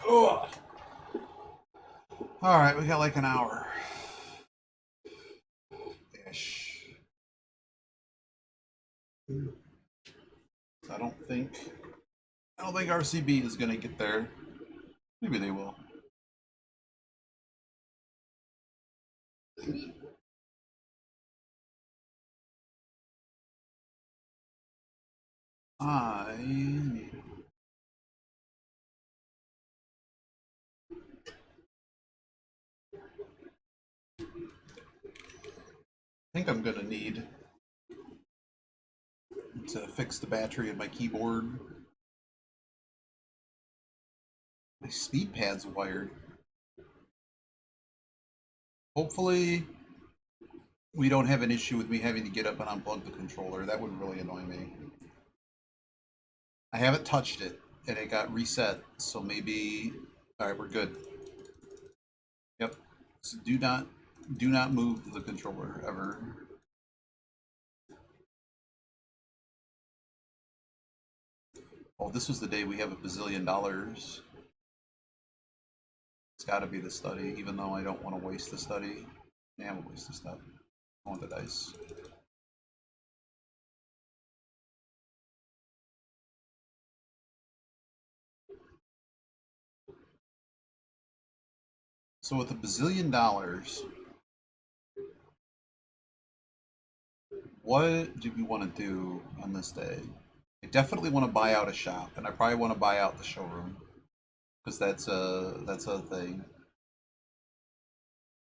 Ugh. All right, we got like an hour ish. I don't think RCB is gonna get there. Maybe they will. I think I'm gonna need to fix the battery in my keyboard. My speed pad's wired. Hopefully, we don't have an issue with me having to get up and unplug the controller. That would really annoy me. I haven't touched it, and it got reset, so maybe... Alright, we're good. Yep. So do not move the controller, ever. Oh, this was the day we have $1 bazillion. It's gotta be the study, even though I don't want to waste the study. Yeah, we'll waste the stuff. I want the dice. So with $1 bazillion, what do we want to do on this day? I definitely want to buy out a shop, and I probably want to buy out the showroom because that's a thing.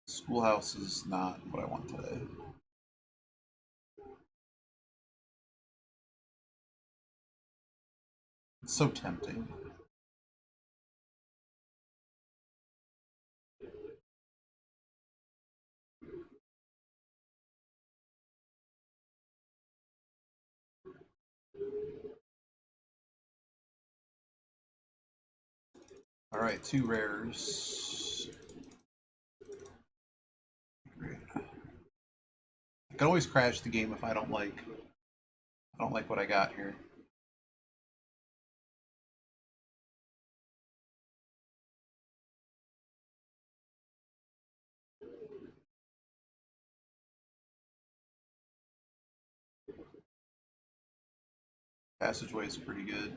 Schoolhouse is not what I want today. It's so tempting. All right, 2 rares. Great. I can always crash the game if I don't like what I got here. Passageway is pretty good.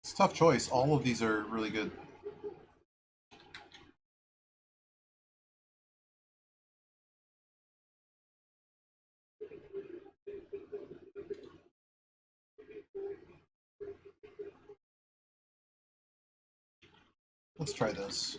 It's a tough choice. All of these are really good. Let's try this.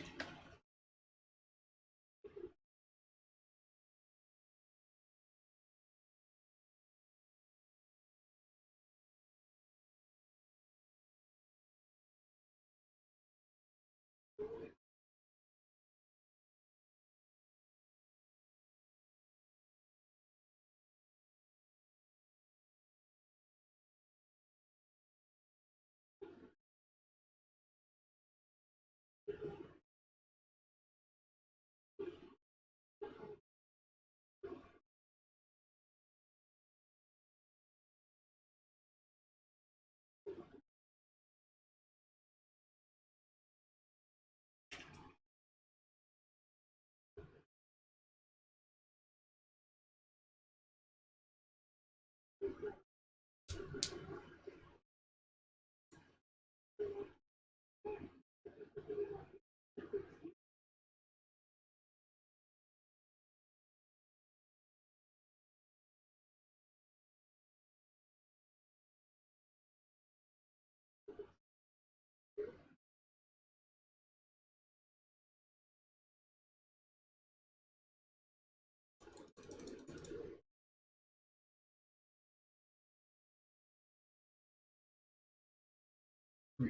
I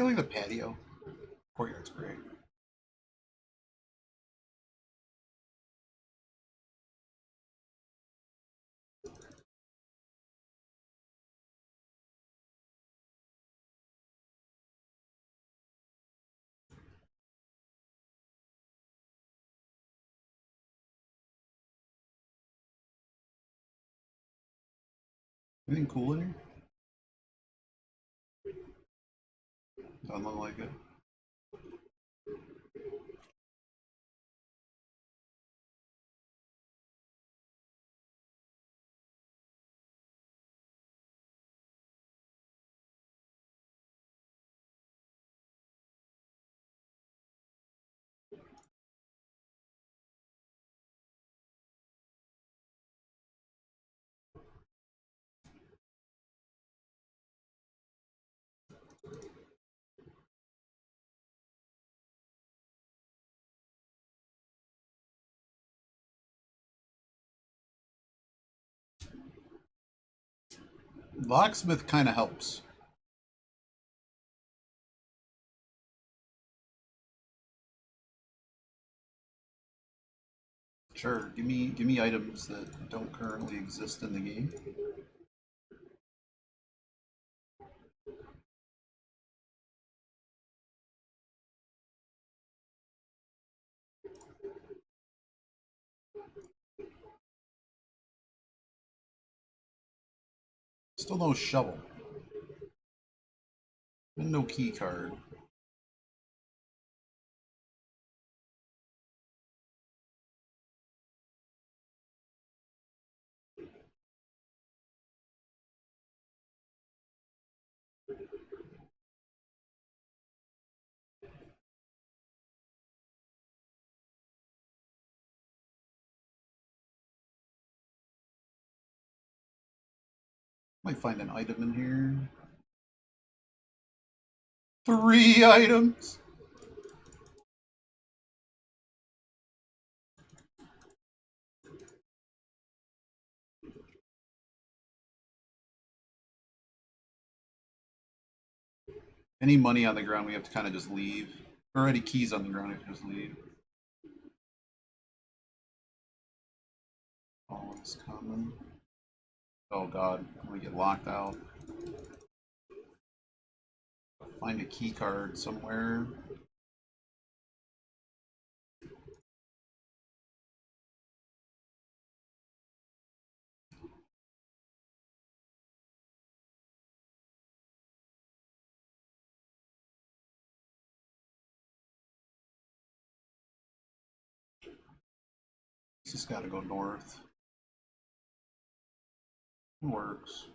like the patio. Courtyard's great. Anything cool in here? Doesn't look like it. Locksmith kind of helps. Sure, give me items that don't currently exist in the game. Still no shovel. And no key card. Might find an item in here. 3 items. Any money on the ground, we have to kind of just leave. Or any keys on the ground, we have to just leave. All is common. Oh god, we get locked out. Find a key card somewhere. Just gotta go north. It works.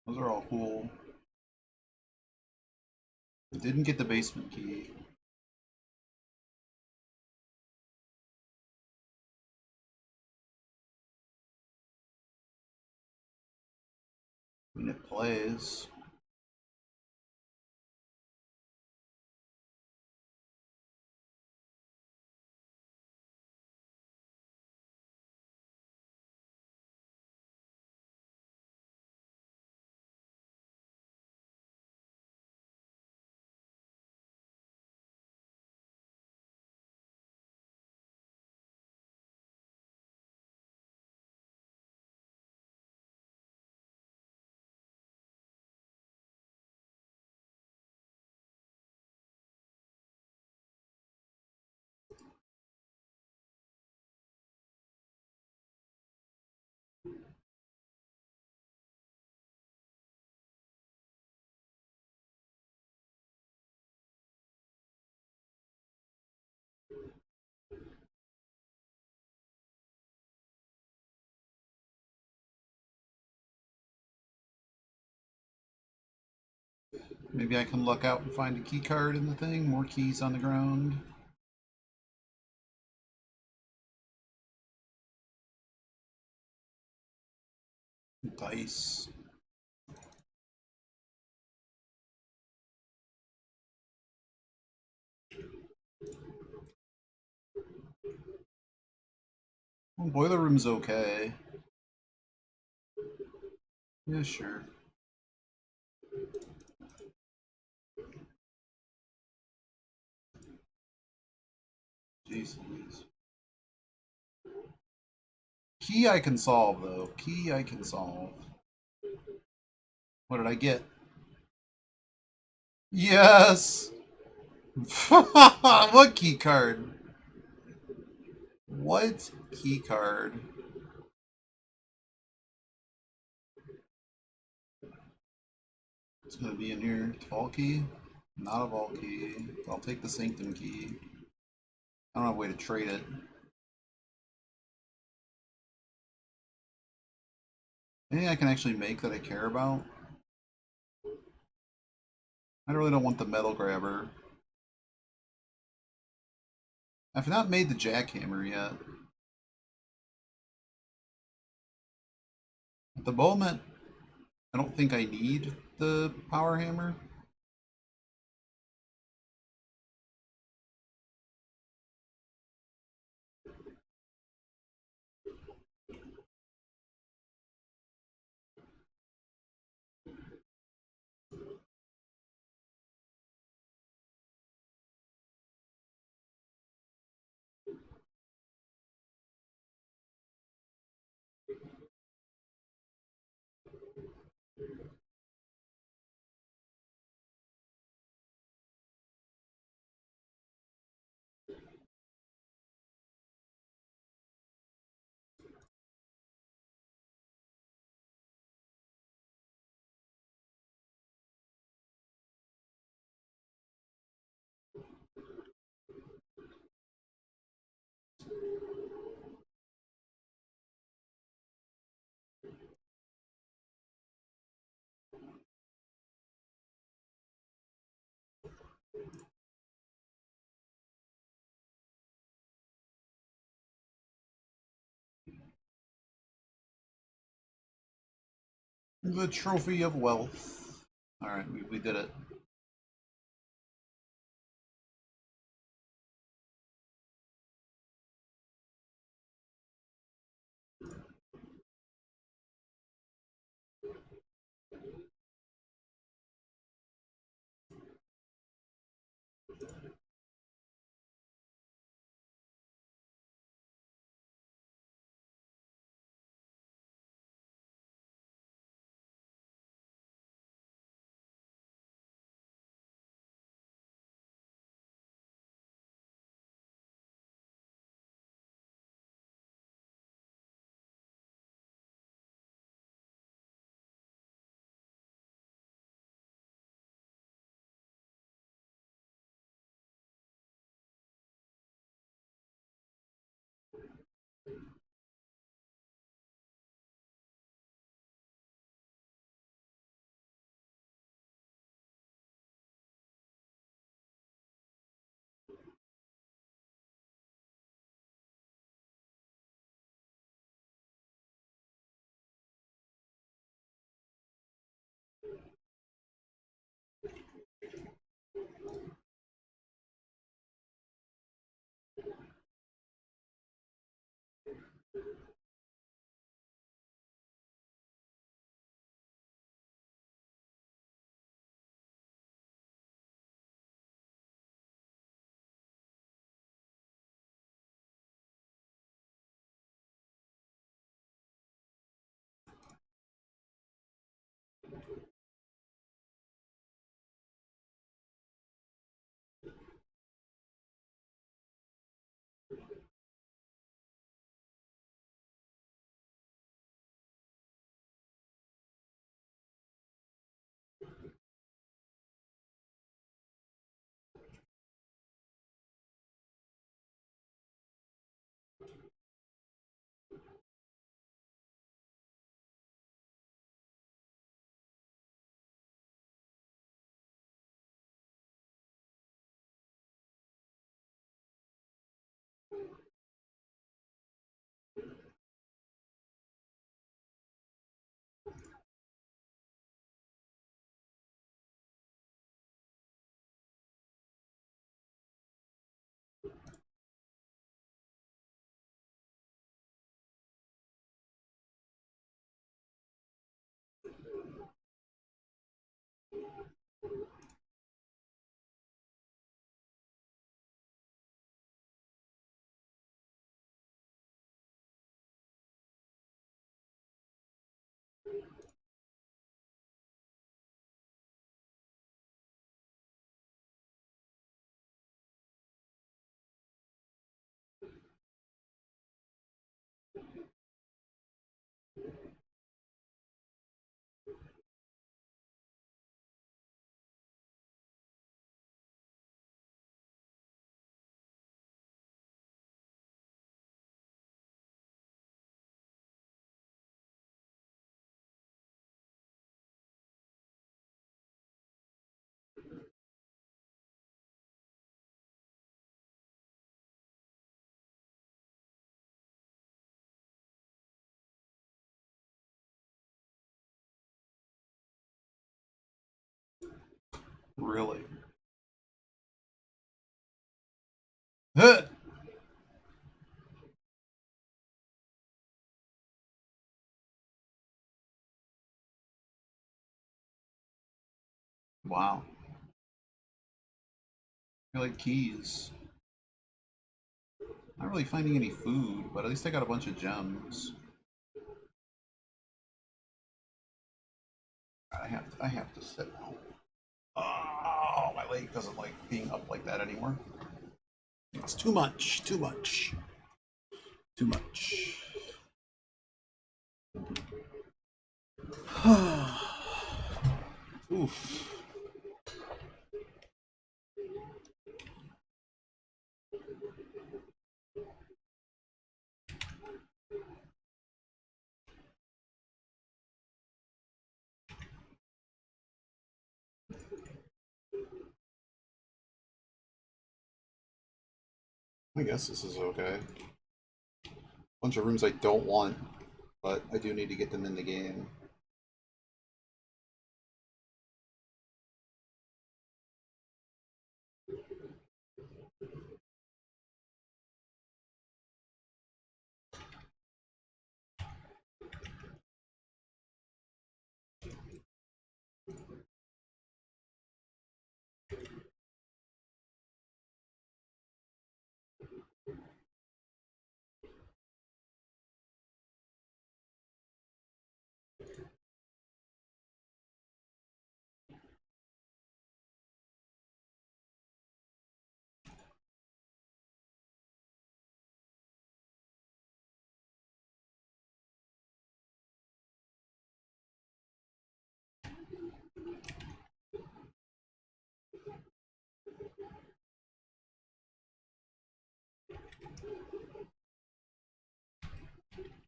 Those are all cool. I didn't get the basement key. I mean, it plays. Maybe I can luck out and find a key card in the thing. More keys on the ground. Dice. Well, boiler room's okay. Yeah, sure. Jeez Louise. Key I can solve, though. Key I can solve. What did I get? Yes! What key card? What key card? It's gonna be in here. Vault key? Not a vault key. I'll take the sanctum key. I don't have a way to trade it. Anything I can actually make that I care about? I really don't want the metal grabber. I've not made the jackhammer yet. At the moment, I don't think I need the power hammer. The trophy of wealth. Alright, we did it. Really? Huh! Wow. I like keys. Not really finding any food, but at least I got a bunch of gems. I have to sit now. Oh, my leg doesn't like being up like that anymore. It's too much. Too much. Too much. Oof. I guess this is okay. Bunch of rooms I don't want, but I do need to get them in the game.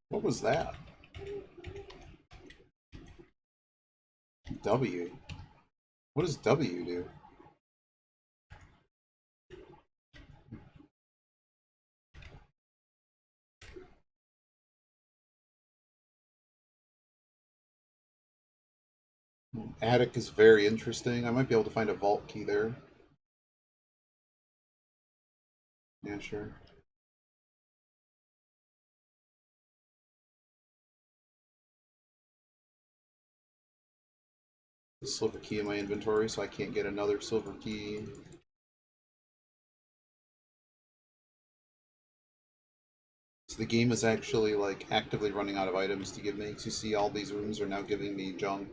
What was that? W. What does W do? Attic is very interesting. I might be able to find a vault key there. Yeah, sure. The silver key in my inventory, so I can't get another silver key. So the game is actually like actively running out of items to give me. So you see all these rooms are now giving me junk.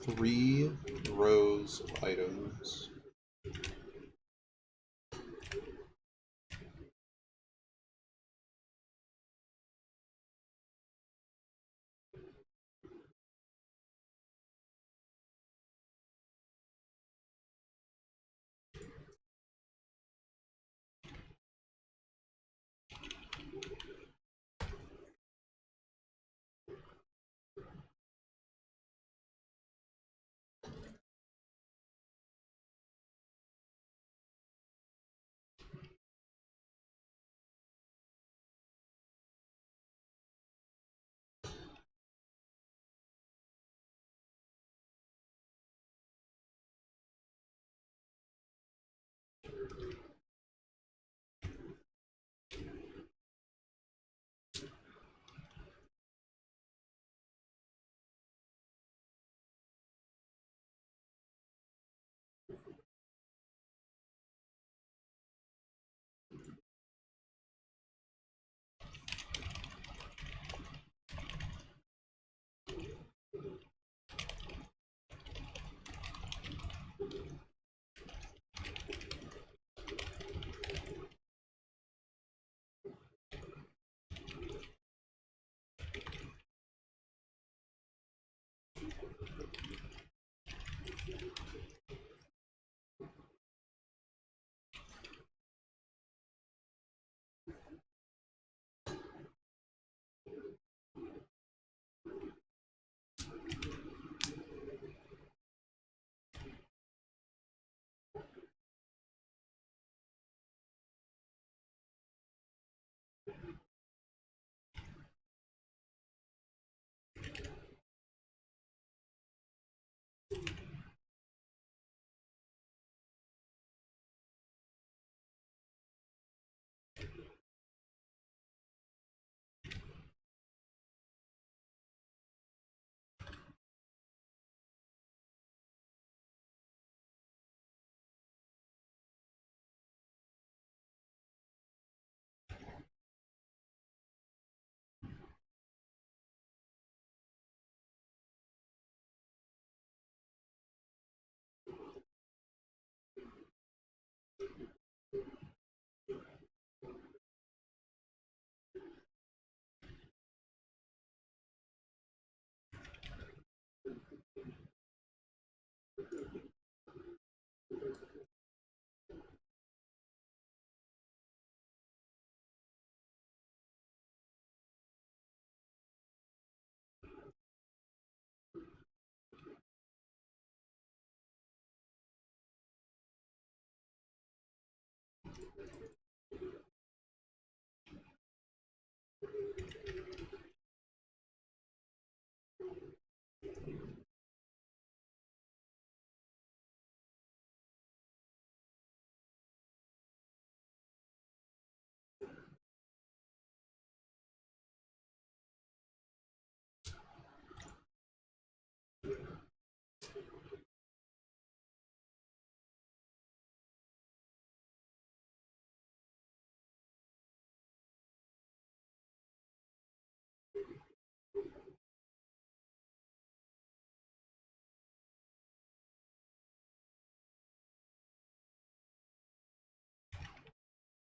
Three rows of items.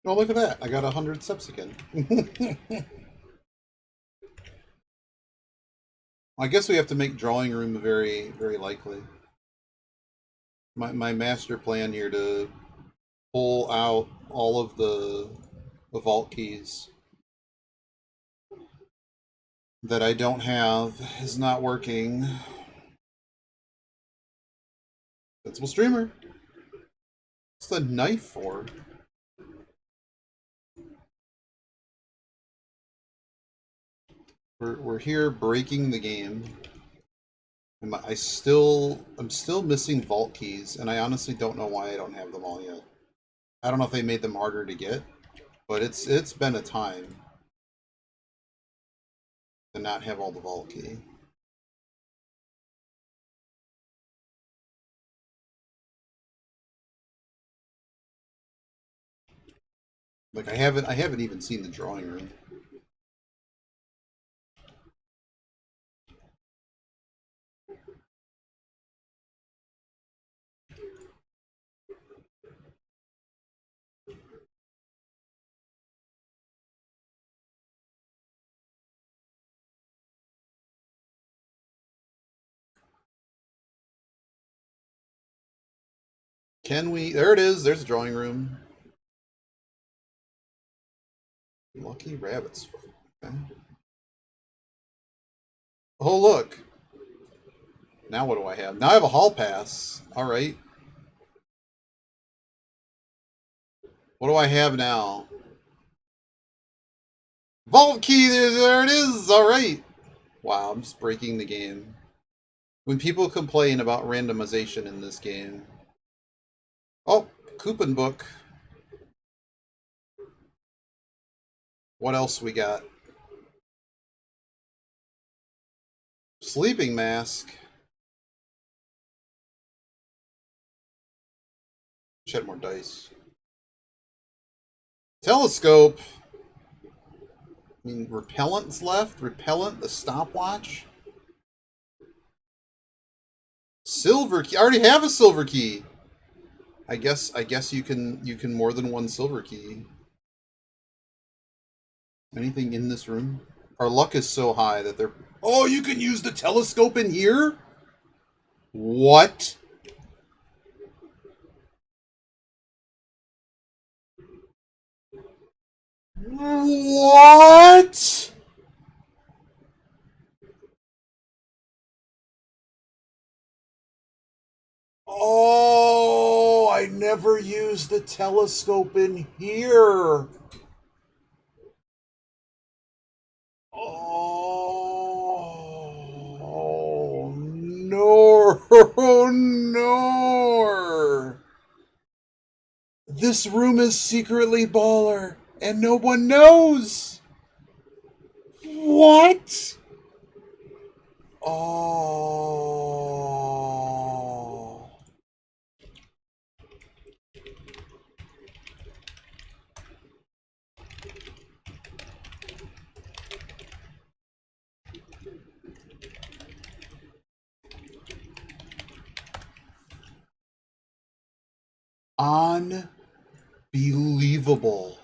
Oh, look at that. I got 100 steps again. I guess we have to make drawing room very, very likely. My master plan here to pull out all of the vault keys that I don't have is not working. Sensible streamer. What's the knife for? We're here breaking the game. I'm still missing vault keys, and I honestly don't know why I don't have them all yet. I don't know if they made them harder to get, but it's been a time to not have all the vault key. Like I haven't even seen the drawing room. Can we? There it is. There's a drawing room. Lucky rabbits. Okay. Oh, look. Now what do I have? Now I have a hall pass. All right. What do I have now? Vault key. There it is. All right. Wow, I'm just breaking the game. When people complain about randomization in this game. Oh, coupon book. What else we got? Sleeping mask. Shed more dice. Telescope. I mean, repellent's left. Repellent, the stopwatch. Silver key. I already have a silver key. I guess you can more than one silver key. Anything in this room? Our luck is so high that they're... Oh, you can use the telescope in here? What? What? Oh, I never used the telescope in here. Oh, no, no. This room is secretly baller, and no one knows. What? Oh. Unbelievable.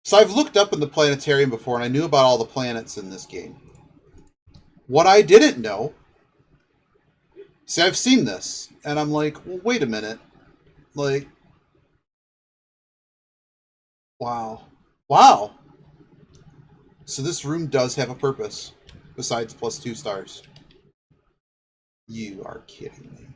So I've looked up in the planetarium before, and I knew about all the planets in this game. What I didn't know... See, I've seen this, and I'm like, well, wait a minute. Like, wow. Wow! So this room does have a purpose, besides plus 2 stars. You are kidding me.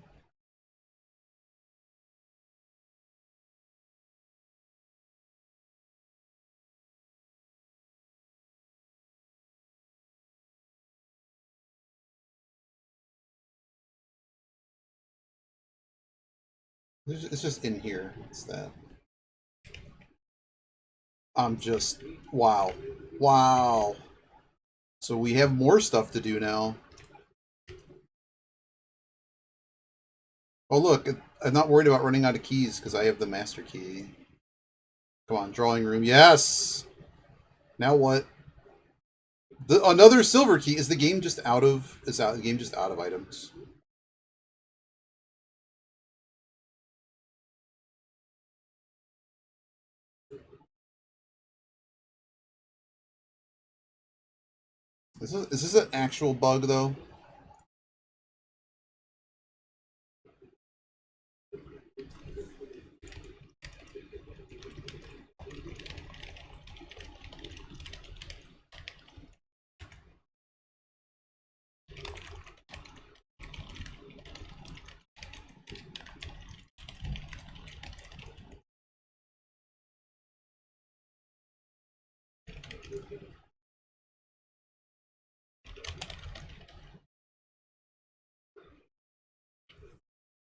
It's just in here. It's that. I'm just... Wow. Wow. So we have more stuff to do now. Oh, look. I'm not worried about running out of keys because I have the master key. Come on, drawing room. Yes! Now what? Another silver key. Is the game just out of... the game just out of items? Is this an actual bug, though?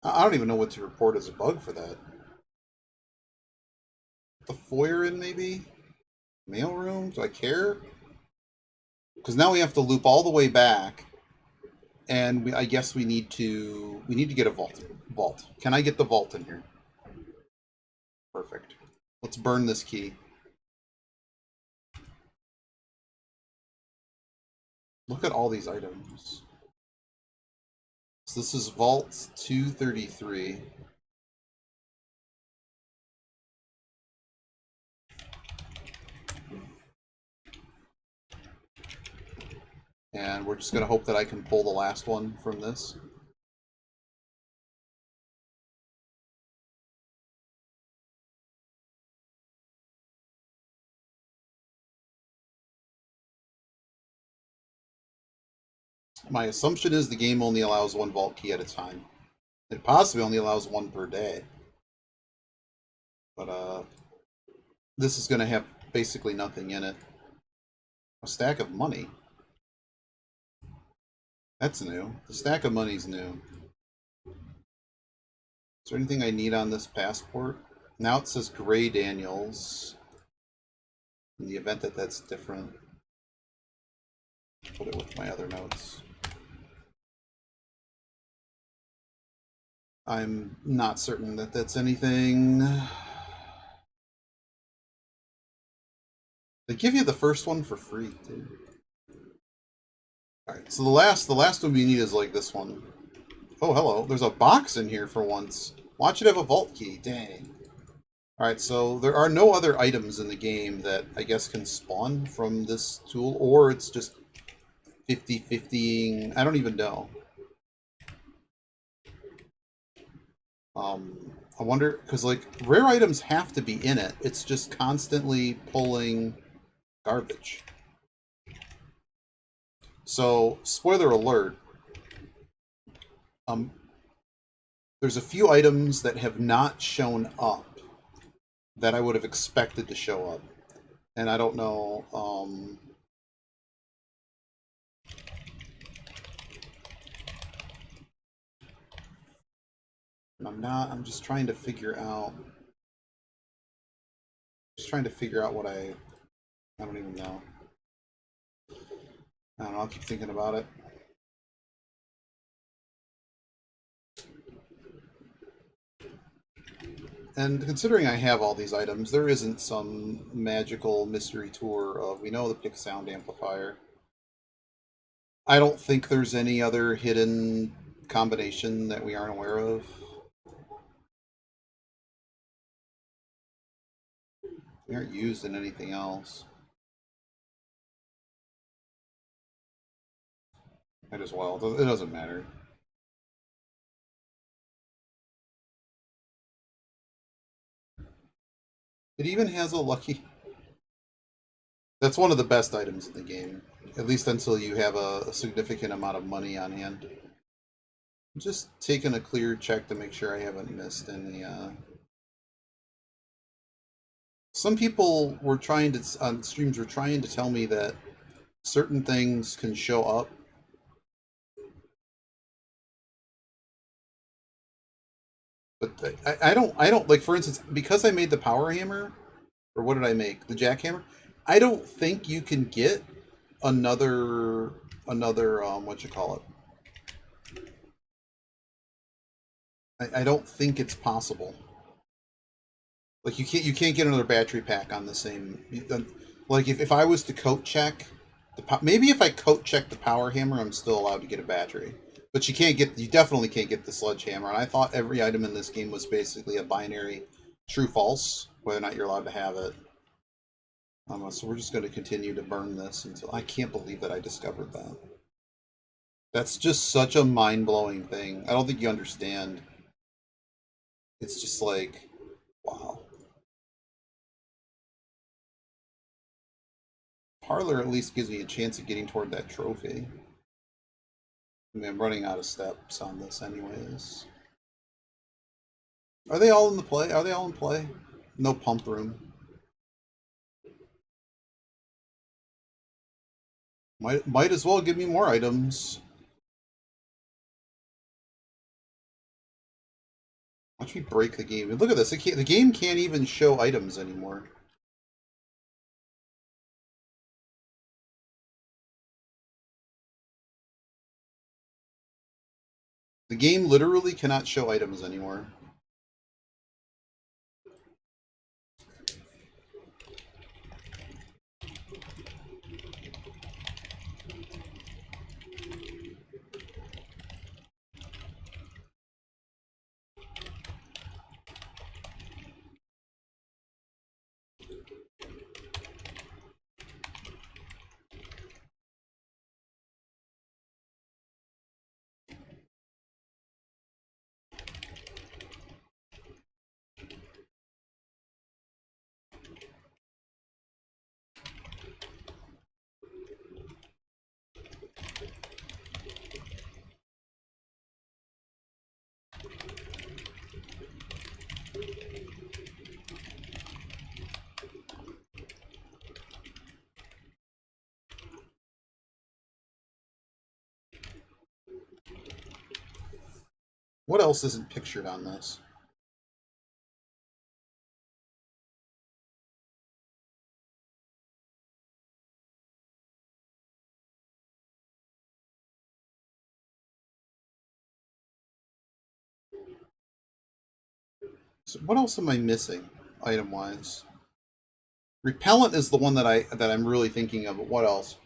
I don't even know what to report as a bug for that. The foyer in, maybe? Mail room? Do I care? Because now we have to loop all the way back, and I guess we need to get a vault. Vault. Can I get the vault in here? Perfect. Let's burn this key. Look at all these items. So this is Vault 233. And we're just going to hope that I can pull the last one from this. My assumption is the game only allows one vault key at a time. It possibly only allows one per day. But this is going to have basically nothing in it. A stack of money. That's new. The stack of money's new. Is there anything I need on this passport? Now it says Gray Daniels. In the event that that's different, put it with my other notes. I'm not certain that that's anything. They give you the first one for free, too. Alright, so the last one we need is like this one. Oh, hello. There's a box in here for once. Watch it have a vault key. Dang. Alright, so there are no other items in the game that I guess can spawn from this tool, or it's just 50-50ing. I don't even know. I wonder, because like rare items have to be in it. It's just constantly pulling garbage. So, spoiler alert. There's a few items that have not shown up that I would have expected to show up. And I don't know, I'm just trying to figure out... what I don't even know. I don't know, I'll keep thinking about it. And considering I have all these items, there isn't some magical mystery tour of, we know the pick sound amplifier. I don't think there's any other hidden combination that we aren't aware of. They aren't used in anything else. Might as well. It doesn't matter. It even has a lucky... That's one of the best items in the game. At least until you have a significant amount of money on hand. I'm just taking a clear check to make sure I haven't missed any... Some people were trying to... on streams were trying to tell me that certain things can show up. But I don't... Like, for instance, because I made the power hammer... Or what did I make? The jackhammer? I don't think you can get another what you call it. I don't think it's possible. Like you can't get another battery pack on the same. Like if I was to coat check maybe if I coat check the power hammer, I'm still allowed to get a battery. But you definitely can't get the sledgehammer. And I thought every item in this game was basically a binary true false, whether or not you're allowed to have it. So we're just going to continue to burn this until... I can't believe that I discovered that. That's just such a mind-blowing thing. I don't think you understand. It's just like, wow. Parlor at least gives me a chance of getting toward that trophy. I mean, I'm running out of steps on this anyways. Are they all in the play? Are they all in play? No pump room. Might as well give me more items. Watch me break the game. Look at this. The game can't even show items anymore. The game literally cannot show items anymore. What else isn't pictured on this? So what else am I missing, item-wise? Repellent is the one that I'm really thinking of, but what else?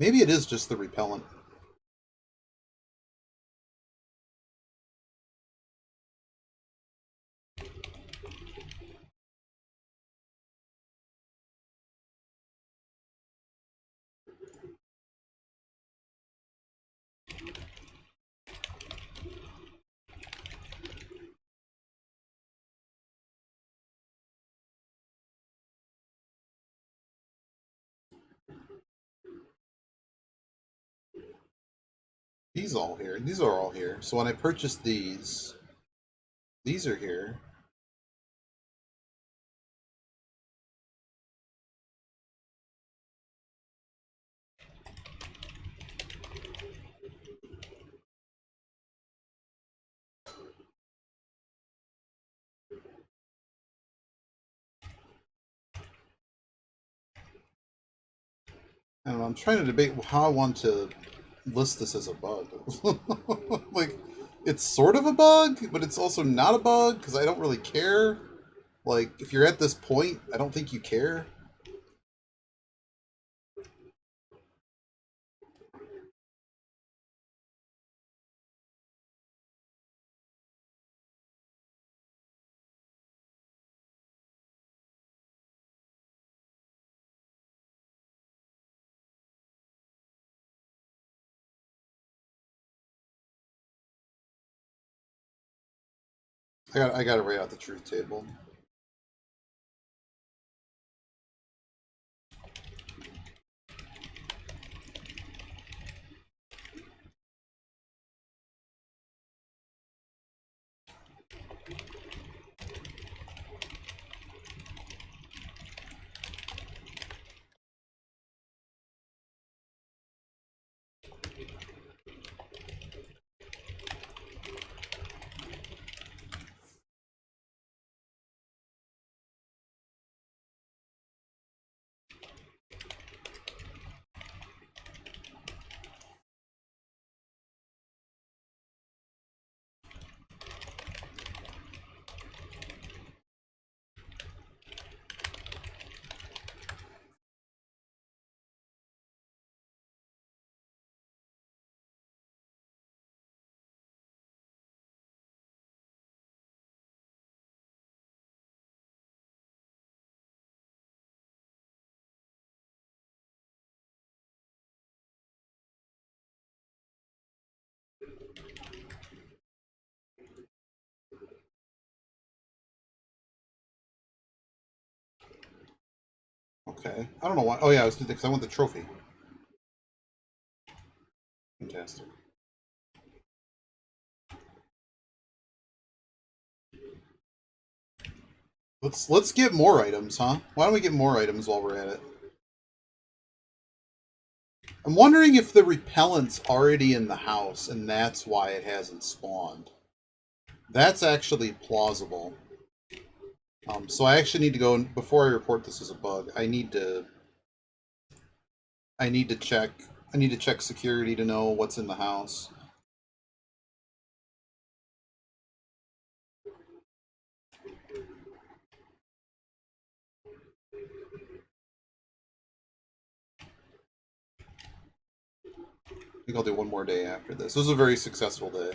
Maybe it is just the repellent. These all here. These are all here. So when I purchased these are here. I don't know, I'm trying to debate how I want to list this as a bug. Like, it's sort of a bug, but it's also not a bug, because I don't really care. Like, if you're at this point, I don't think you care. I got to write out the truth table. Okay. I don't know why. Oh, yeah, because I want the trophy. Fantastic. Let's get more items, huh? Why don't we get more items while we're at it? I'm wondering if the repellent's already in the house and that's why it hasn't spawned. That's actually plausible. So I actually need to go and before I report this as a bug, I need to check security to know what's in the house. I think I'll do one more day after this. This was a very successful day.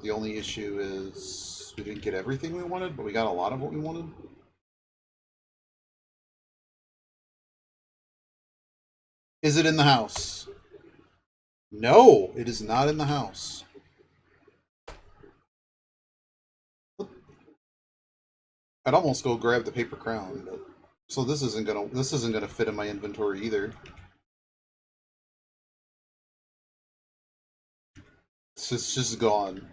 The only issue is we didn't get everything we wanted, but we got a lot of what we wanted. Is it in the house? No, it is not in the house. I'd almost go grab the paper crown, but so this isn't gonna fit in my inventory either. It's just gone.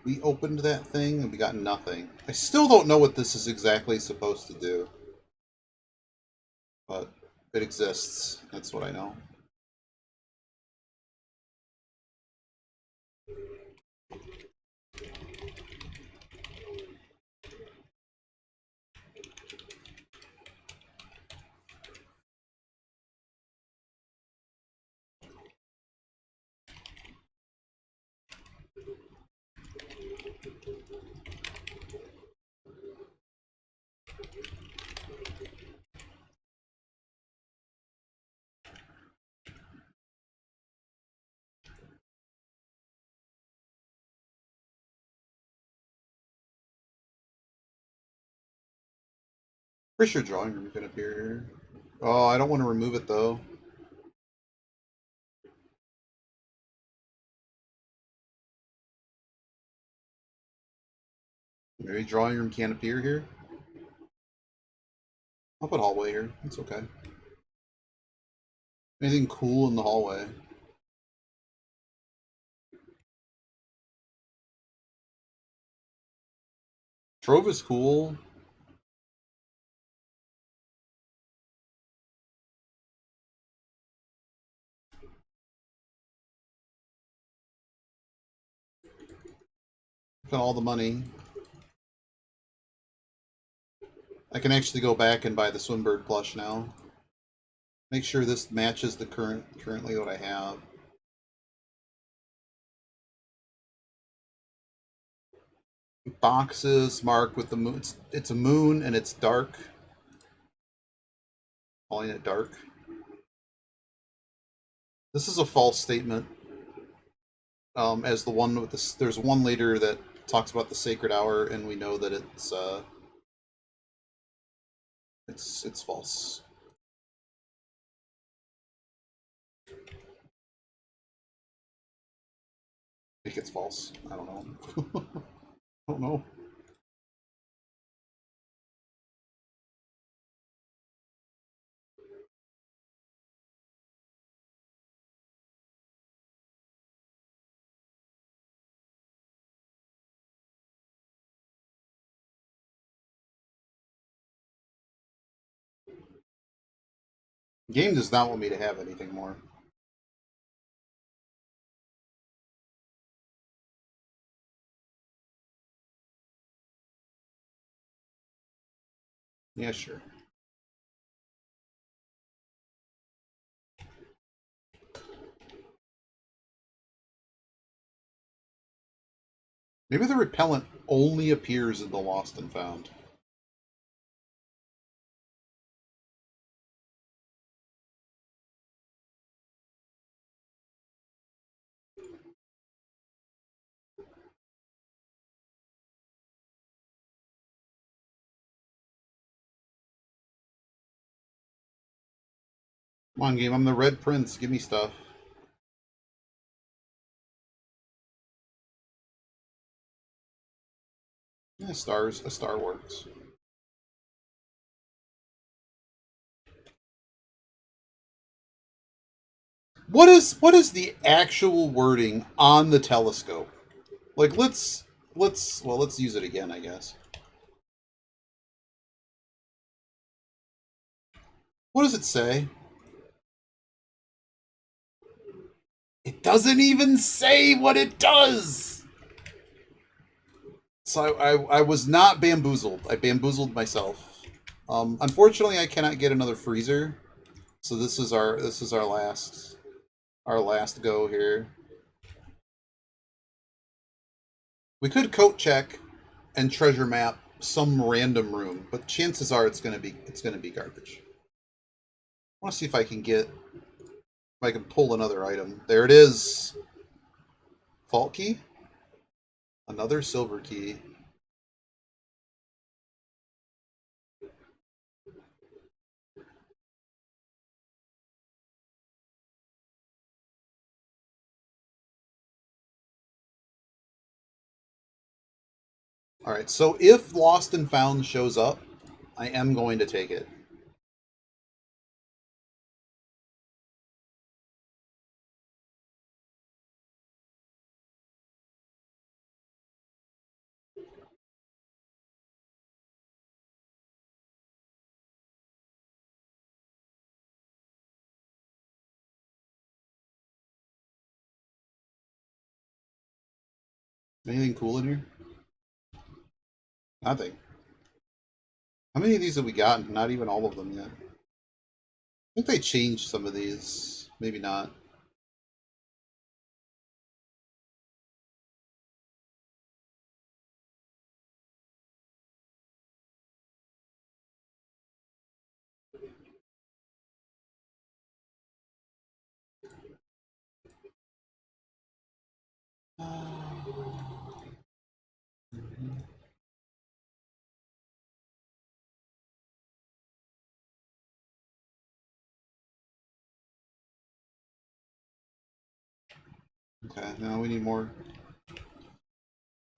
We opened that thing and we got nothing. I still don't know what this is exactly supposed to do, but it exists. That's what I know. Pretty sure drawing room can appear here. Oh, I don't want to remove it though. Maybe drawing room can't appear here. I'll put hallway here. It's okay. Anything cool in the hallway? Trove is cool. Got all the money. I can actually go back and buy the Swimbird plush now. Make sure this matches the currently what I have. Boxes marked with the moon. It's a moon and it's dark. Calling it dark. This is a false statement. As the one with the there's one later that talks about the sacred hour, and we know that it's false. I think it's false. I don't know. I don't know. Game does not want me to have anything more. Yeah, sure. Maybe the repellent only appears in the Lost and Found. Come on, game. I'm the Red Prince. Give me stuff. Yeah, stars. A star works. What is the actual wording on the telescope? Like let's use it again, I guess. What does it say? It doesn't even say what it does. So I was not bamboozled. I bamboozled myself. Unfortunately, I cannot get another freezer. So this is our last go here. We could coat check and treasure map some random room, but chances are it's gonna be garbage. I want to see if I can pull another item. There it is. Vault key. Another silver key. All right. So if Lost and Found shows up, I am going to take it. Anything cool in here? Nothing. How many of these have we gotten? Not even all of them yet. I think they changed some of these. Maybe not. Okay, now we need more.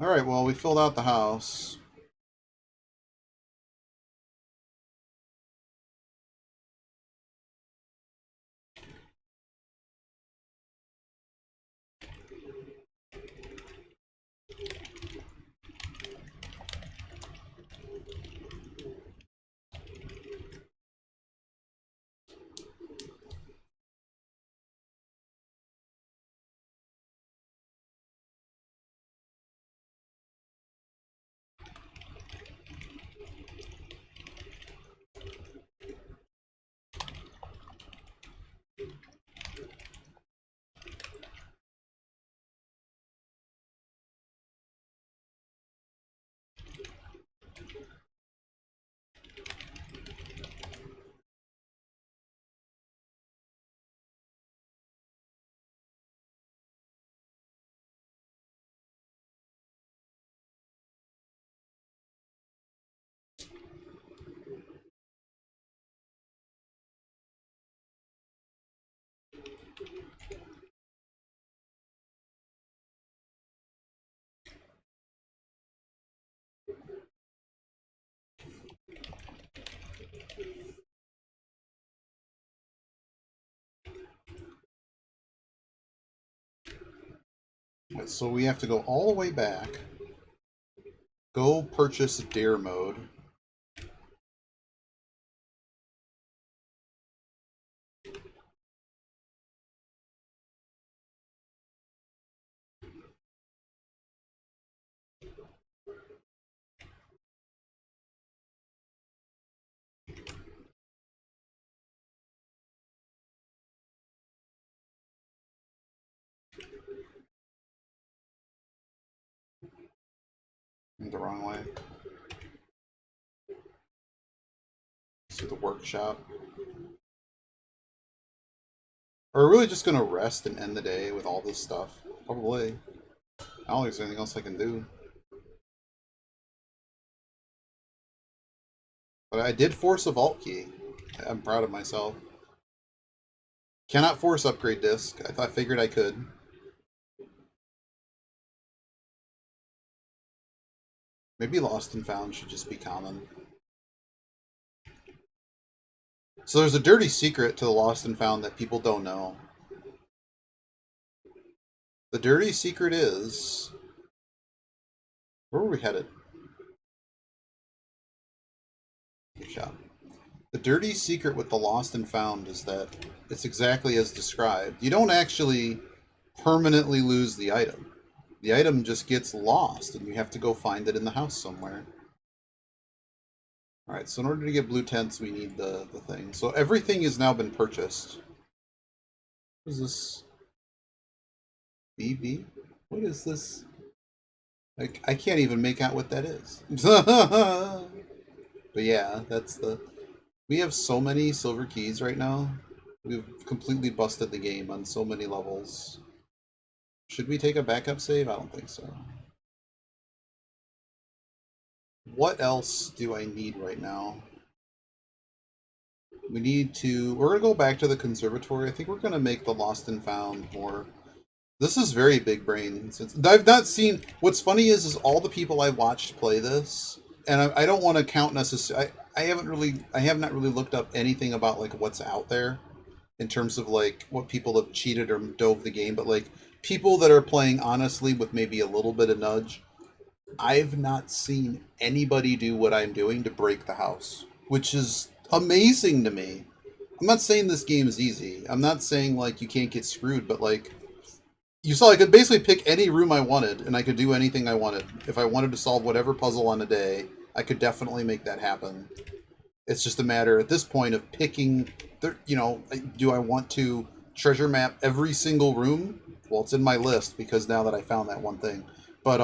All right, well, we filled out the house. Right, so we have to go all the way back. Go purchase Dare mode. The wrong way. To the workshop. Are we really just gonna rest and end the day with all this stuff? Probably. I don't think there's anything else I can do. But I did force a vault key. I'm proud of myself. Cannot force upgrade disc. I figured I could. Maybe Lost and Found should just be common. So there's a dirty secret to the Lost and Found that people don't know. The dirty secret is... Where were we headed? Good shot. The dirty secret with the Lost and Found is that it's exactly as described. You don't actually permanently lose the item. The item just gets lost, and you have to go find it in the house somewhere. Alright, so in order to get blue tents, we need the thing. So everything has now been purchased. What is this? BB? What is this? I can't even make out what that is. But yeah, that's the... We have so many silver keys right now. We've completely busted the game on so many levels. Should we take a backup save? I don't think so. What else do I need right now? We need to... We're going to go back to the conservatory. I think we're going to make the Lost and Found more... This is very big brain. Since I've not seen... What's funny is all the people I watched play this, and I don't want to count necessarily... I have not really looked up anything about like what's out there in terms of like what people have cheated or dove the game, but like people that are playing honestly with maybe a little bit of nudge, I've not seen anybody do what I'm doing to break the house, which is amazing to me. I'm not saying this game is easy. I'm not saying like you can't get screwed, but like you saw I could basically pick any room I wanted and I could do anything I wanted. If I wanted to solve whatever puzzle on a day, I could definitely make that happen. It's just a matter at this point of picking, you know, do I want to treasure map every single room? Well, it's in my list because now that I found that one thing. But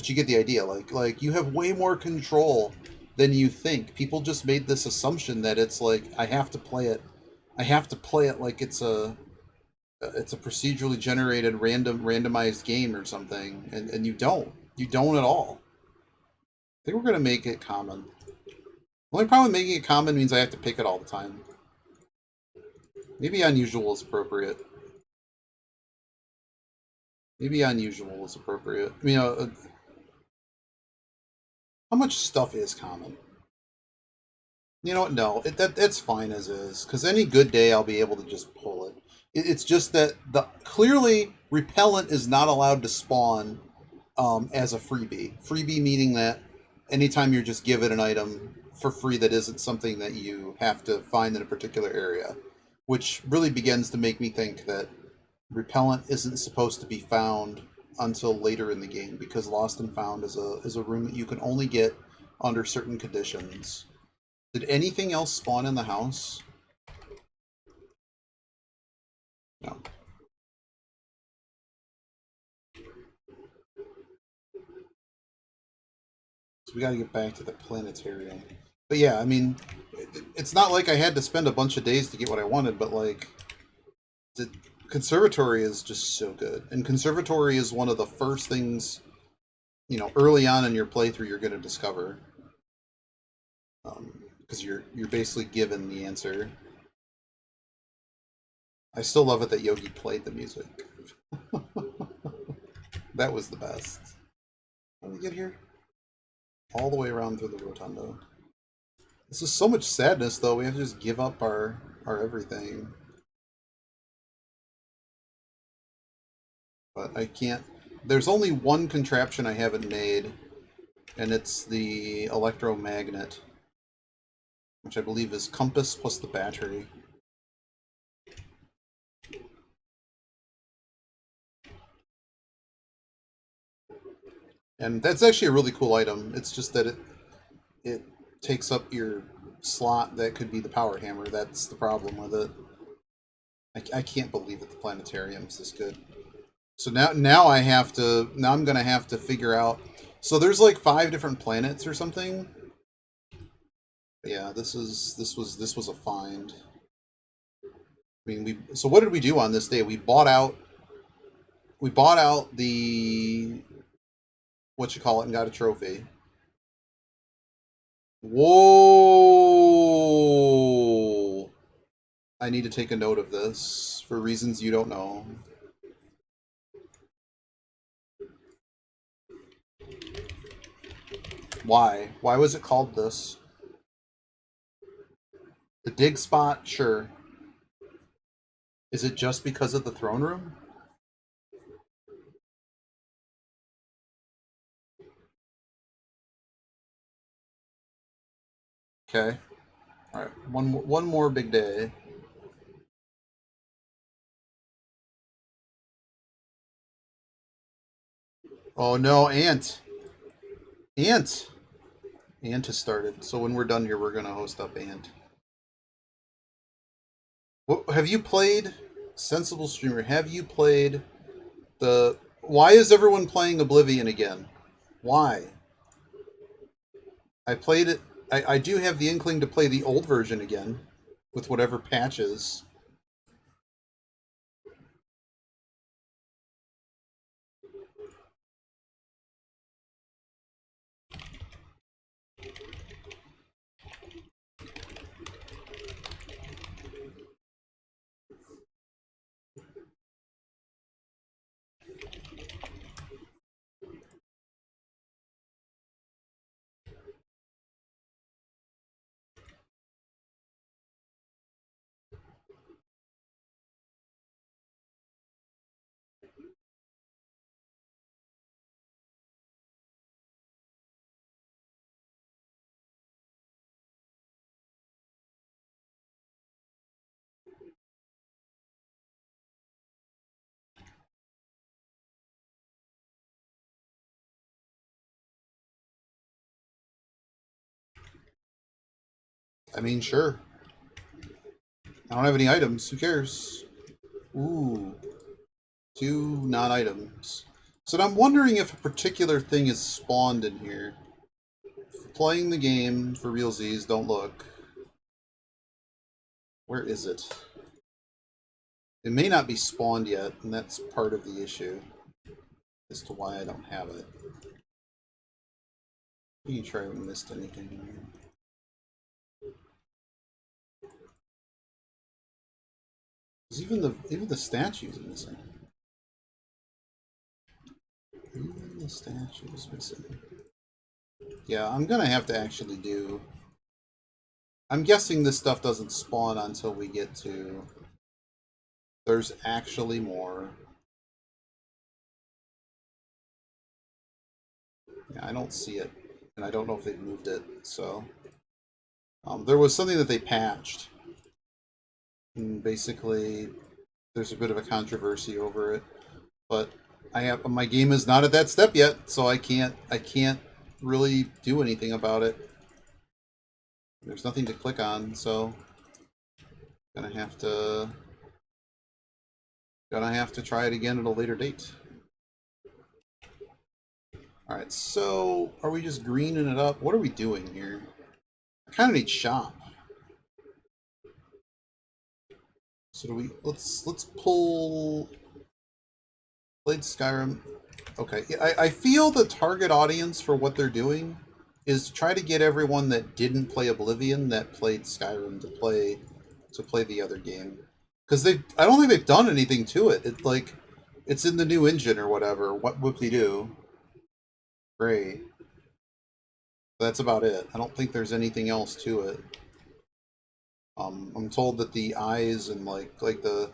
you get the idea. Like you have way more control than you think. People just made this assumption that it's like I have to play it. I have to play it like it's a procedurally generated randomized game or something, and you don't. You don't at all. I think we're gonna make it common. The only problem with making it common means I have to pick it all the time. Maybe unusual is appropriate. Maybe unusual is appropriate. I mean, how much stuff is common? You know what? No, it's fine as is. Because any good day, I'll be able to just pull it. It's just that clearly repellent is not allowed to spawn as a freebie. Freebie meaning that anytime you're just given an item for free that isn't something that you have to find in a particular area, which really begins to make me think that repellent isn't supposed to be found until later in the game, because Lost and Found is a room that you can only get under certain conditions. Did anything else spawn in the house? No. So we got to get back to the planetarium. But yeah, I mean, it's not like I had to spend a bunch of days to get what I wanted, but like, the conservatory is just so good. And conservatory is one of the first things, you know, early on in your playthrough you're going to discover. Because you're basically given the answer. I still love it that Yogi played the music. That was the best. How do we get here? All the way around through the rotunda. This is so much sadness, though. We have to just give up our everything. But I can't... There's only one contraption I haven't made, and it's the electromagnet, which I believe is compass plus the battery. And that's actually a really cool item. It's just that it takes up your slot that could be the power hammer. That's the problem with it. I can't believe that the planetarium's this good. So now I'm gonna have to figure out. So there's like 5 different planets or something. But yeah, this was a find. I mean, so what did we do on this day? We bought out the and got a trophy. Whoa! I need to take a note of this for reasons you don't know. Why? Why was it called this? The dig spot? Sure. Is it just because of the throne room? Okay. All right. One more big day. Oh no, Ant. Ant. Ant has started. So when we're done here, we're gonna host up Ant. What have you played? Sensible streamer, have you played the... Why is everyone playing Oblivion again? Why? I played it. I do have the inkling to play the old version again with whatever patches. I mean, sure. I don't have any items. Who cares? Ooh. 2 non-items. So I'm wondering if a particular thing is spawned in here. Playing the game for realsies, don't look. Where is it? It may not be spawned yet, and that's part of the issue as to why I don't have it. You try if I missed anything. Even the statues are missing. Even the statues missing. Yeah, I'm gonna have to actually do... I'm guessing this stuff doesn't spawn until we get to... There's actually more. Yeah, I don't see it. And I don't know if they've moved it, so... there was something that they patched. And basically, there's a bit of a controversy over it. But my game is not at that step yet, so I can't really do anything about it. There's nothing to click on, so gonna have to try it again at a later date. Alright, so are we just greening it up? What are we doing here? I kinda need shop. So do we let's pull played Skyrim. Okay. I feel the target audience for what they're doing is to try to get everyone that didn't play Oblivion that played Skyrim to play the other game. Because I don't think they've done anything to it. It's like, it's in the new engine or whatever. What would they do? Great. That's about it. I don't think there's anything else to it. I'm told that the eyes and like the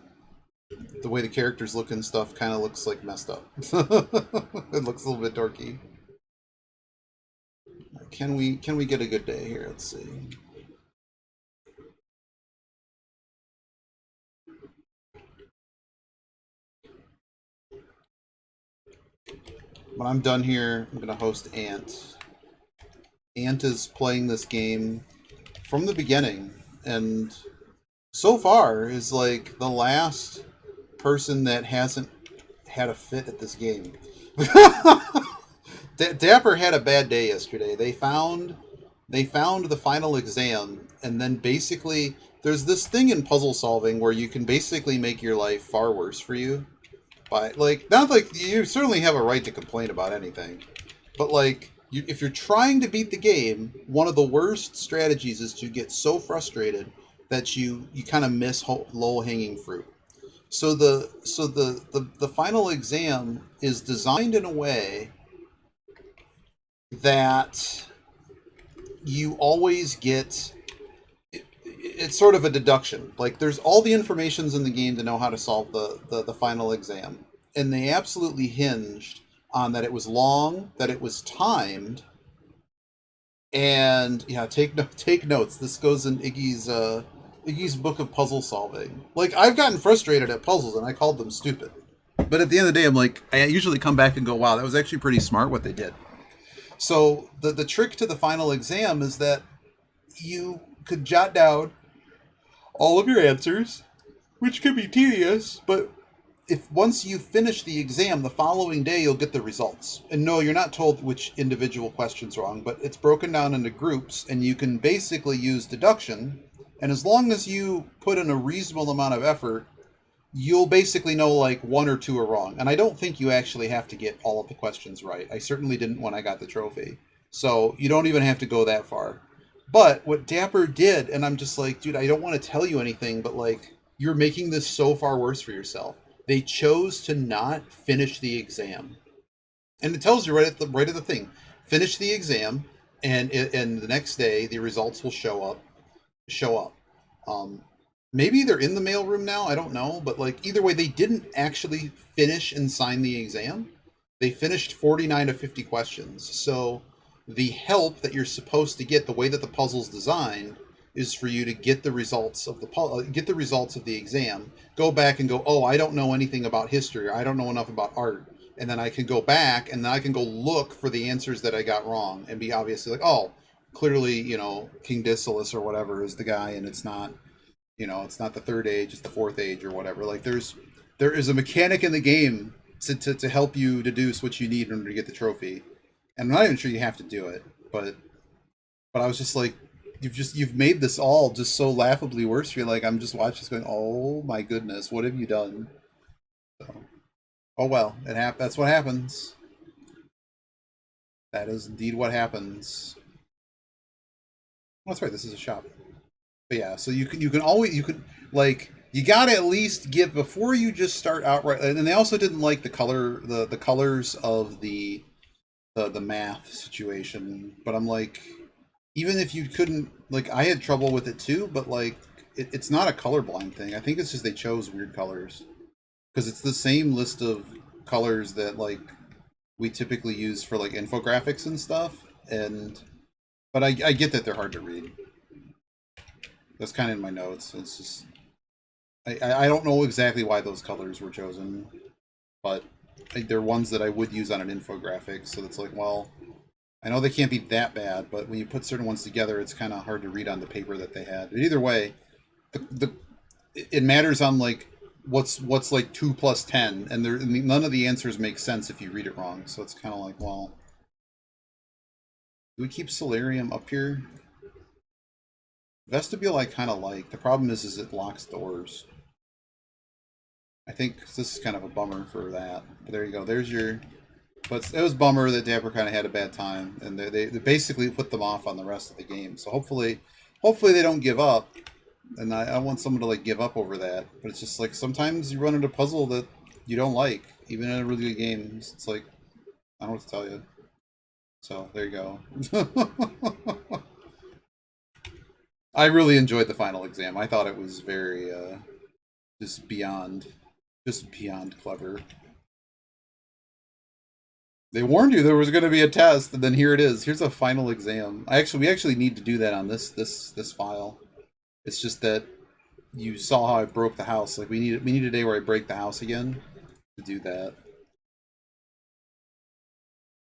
way the characters look and stuff kind of looks like messed up. It looks a little bit dorky. Can we get a good day here? Let's see. When I'm done here, I'm gonna host Ant. Ant is playing this game from the beginning, and so far is like the last person that hasn't had a fit at this game. Dapper had a bad day yesterday. They found the final exam, and then basically there's this thing in puzzle solving where you can basically make your life far worse for you by like not like you certainly have a right to complain about anything, but like if you're trying to beat the game, one of the worst strategies is to get so frustrated that you kind of miss low hanging fruit. So the final exam is designed in a way that you always get it's sort of a deduction. Like there's all the informations in the game to know how to solve the final exam. And they absolutely hinged on that it was long, that it was timed, and yeah, take notes. This goes in Iggy's book of puzzle solving. Like I've gotten frustrated at puzzles and I called them stupid. But at the end of the day, I'm like, I usually come back and go, wow, that was actually pretty smart what they did. So the trick to the final exam is that you could jot down all of your answers, which can be tedious, but if once you finish the exam, the following day you'll get the results. And no, you're not told which individual question's wrong, but it's broken down into groups, and you can basically use deduction. And as long as you put in a reasonable amount of effort, you'll basically know like one or two are wrong. And I don't think you actually have to get all of the questions right. I certainly didn't when I got the trophy. So you don't even have to go that far. But what Dapper did, and I'm just like, dude, I don't want to tell you anything, but like, you're making this so far worse for yourself. They chose to not finish the exam, and it tells you right at the thing, finish the exam, and the next day the results will show up. Show up. Um, Maybe they're in the mailroom now. I don't know, but like either way, they didn't actually finish and sign the exam. They finished 49 to 50 questions. So the help that you're supposed to get, the way that the puzzle's designed, is for you to get the results of get the results of the exam. Go back and go, oh, I don't know anything about history. Or I don't know enough about art, and then I can go back and then I can go look for the answers that I got wrong and be obviously like, oh, clearly, King Dissolus or whatever is the guy, and it's not the third age, it's the fourth age or whatever. Like there is a mechanic in the game to help you deduce what you need in order to get the trophy. And I'm not even sure you have to do it, but I was just like, you've made this all just so laughably worse. You're like, I'm just watching this going, oh my goodness, what have you done? So, oh well, that's what happens. That is indeed what happens. Oh, that's right, this is a shop. But yeah, so you can always like you gotta at least give before you just start outright. And they also didn't like the colors of the math situation. But I'm like, even if you couldn't, like, I had trouble with it too. But like, it's not a colorblind thing. I think it's just they chose weird colors because it's the same list of colors that like we typically use for like infographics and stuff. And but I get that they're hard to read. That's kind of in my notes. It's just I don't know exactly why those colors were chosen, but they're ones that I would use on an infographic. So it's like, well, I know they can't be that bad, but when you put certain ones together, it's kind of hard to read on the paper that they had. But either way, the it matters on like what's like 2 plus 10, and none of the answers make sense if you read it wrong. So it's kind of like, well, do we keep Solarium up here? Vestibule I kind of like. The problem is it locks doors. I think this is kind of a bummer for that. But there you go. There's your... But it was a bummer that Dapper kind of had a bad time. And they basically put them off on the rest of the game. So hopefully they don't give up. And I want someone to like give up over that. But it's just like sometimes you run into a puzzle that you don't like, even in a really good game. It's like I don't know what to tell you. So there you go. I really enjoyed the final exam. I thought it was very just beyond clever. They warned you there was going to be a test, and then here it is. Here's a final exam. We actually need to do that on this file. It's just that you saw how I broke the house. Like we need a day where I break the house again to do that.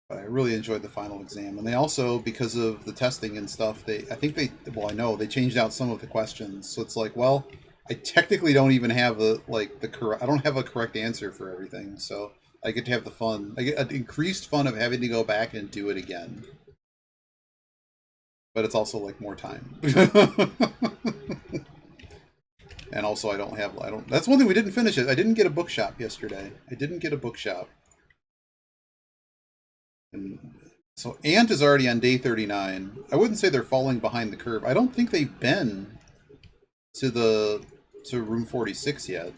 But I really enjoyed the final exam, and they also, because of the testing and stuff, I know they changed out some of the questions. So it's like, well, I technically don't even have I don't have a correct answer for everything. So I get to have the fun. I get an increased fun of having to go back and do it again. But it's also like more time. And also I don't that's one thing we didn't finish it. I didn't get a bookshop yesterday. I didn't get a bookshop. And so Ant is already on day 39. I wouldn't say they're falling behind the curve. I don't think they've been to the to room 46 yet.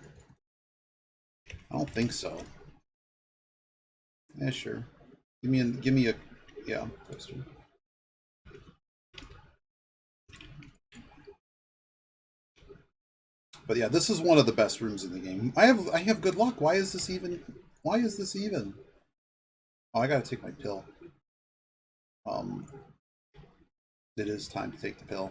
I don't think so. Yeah, sure. Give me a yeah, question. But yeah, this is one of the best rooms in the game. I have good luck. Why is this even? Oh, I gotta take my pill. Um it is time to take the pill.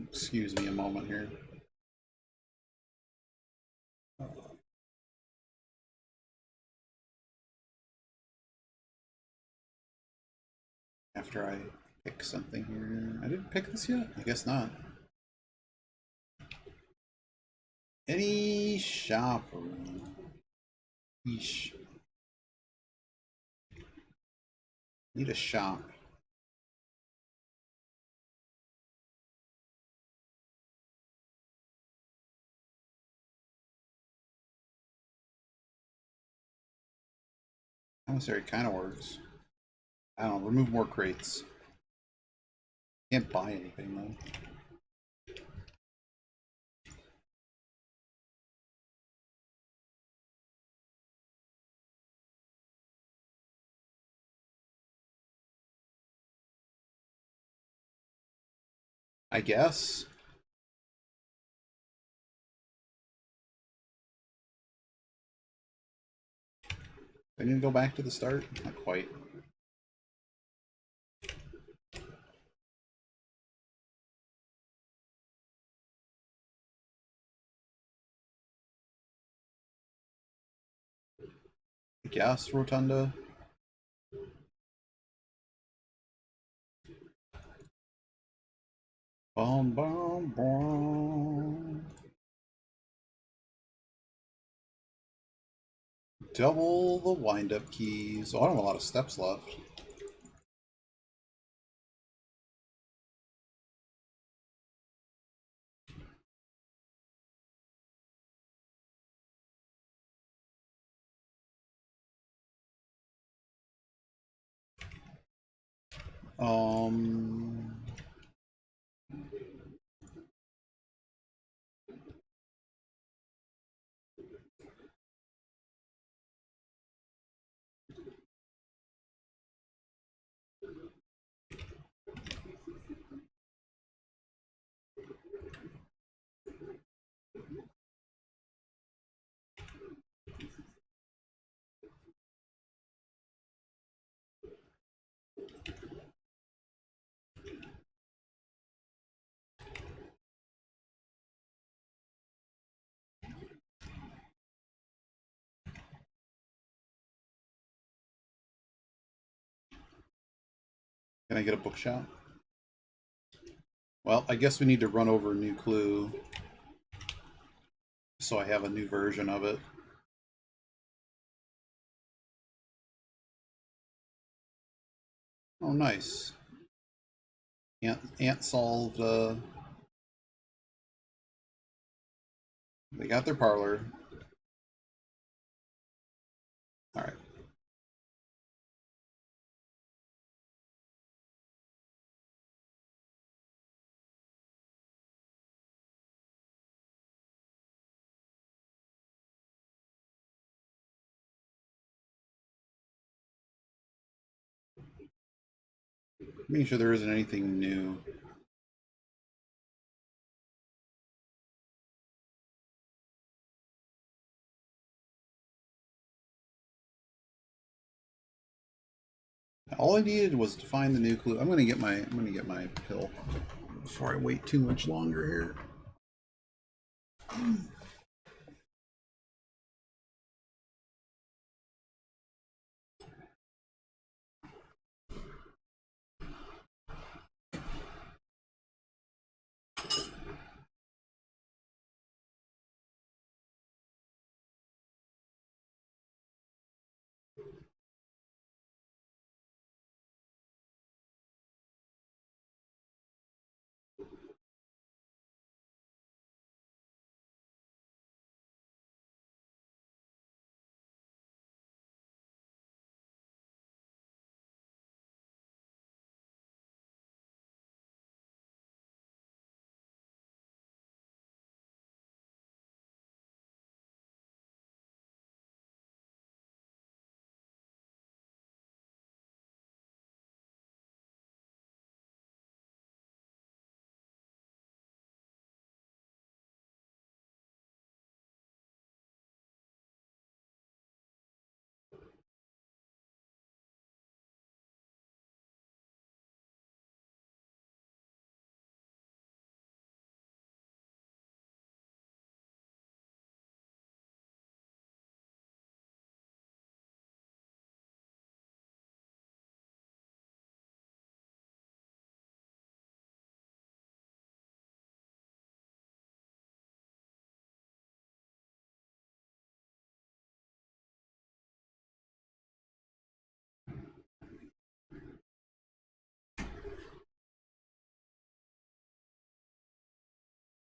Excuse me a moment here. After I pick something here. I didn't pick this yet? I guess not. Any shop room? Yeesh. Need a shop. Commissary kind of works. I don't know. Remove more crates. Can't buy anything though. I guess. I need to go back to the start? Not quite. I guess, Rotunda. Bum, bum, bum. Double the wind-up keys. Oh, I don't have a lot of steps left. Um... Can I get a bookshop? Well, I guess we need to run over a new clue so I have a new version of it. Oh, nice. Ant solved. They got their parlor. All right. Making sure there isn't anything new. All I needed was to find the new clue. I'm gonna get my pill before I wait too much longer here.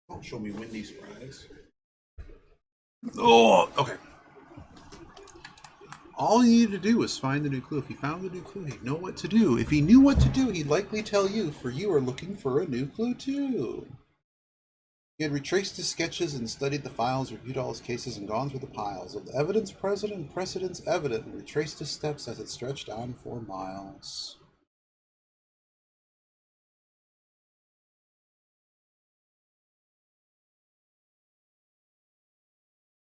Don't show me windy surprise. Oh, okay. All he needed to do was find the new clue. If he found the new clue, he'd know what to do. If he knew what to do, he'd likely tell you, for you are looking for a new clue too. He had retraced his sketches and studied the files, reviewed all his cases, and gone through the piles of the evidence present and precedents evident, and retraced his steps as it stretched on for miles.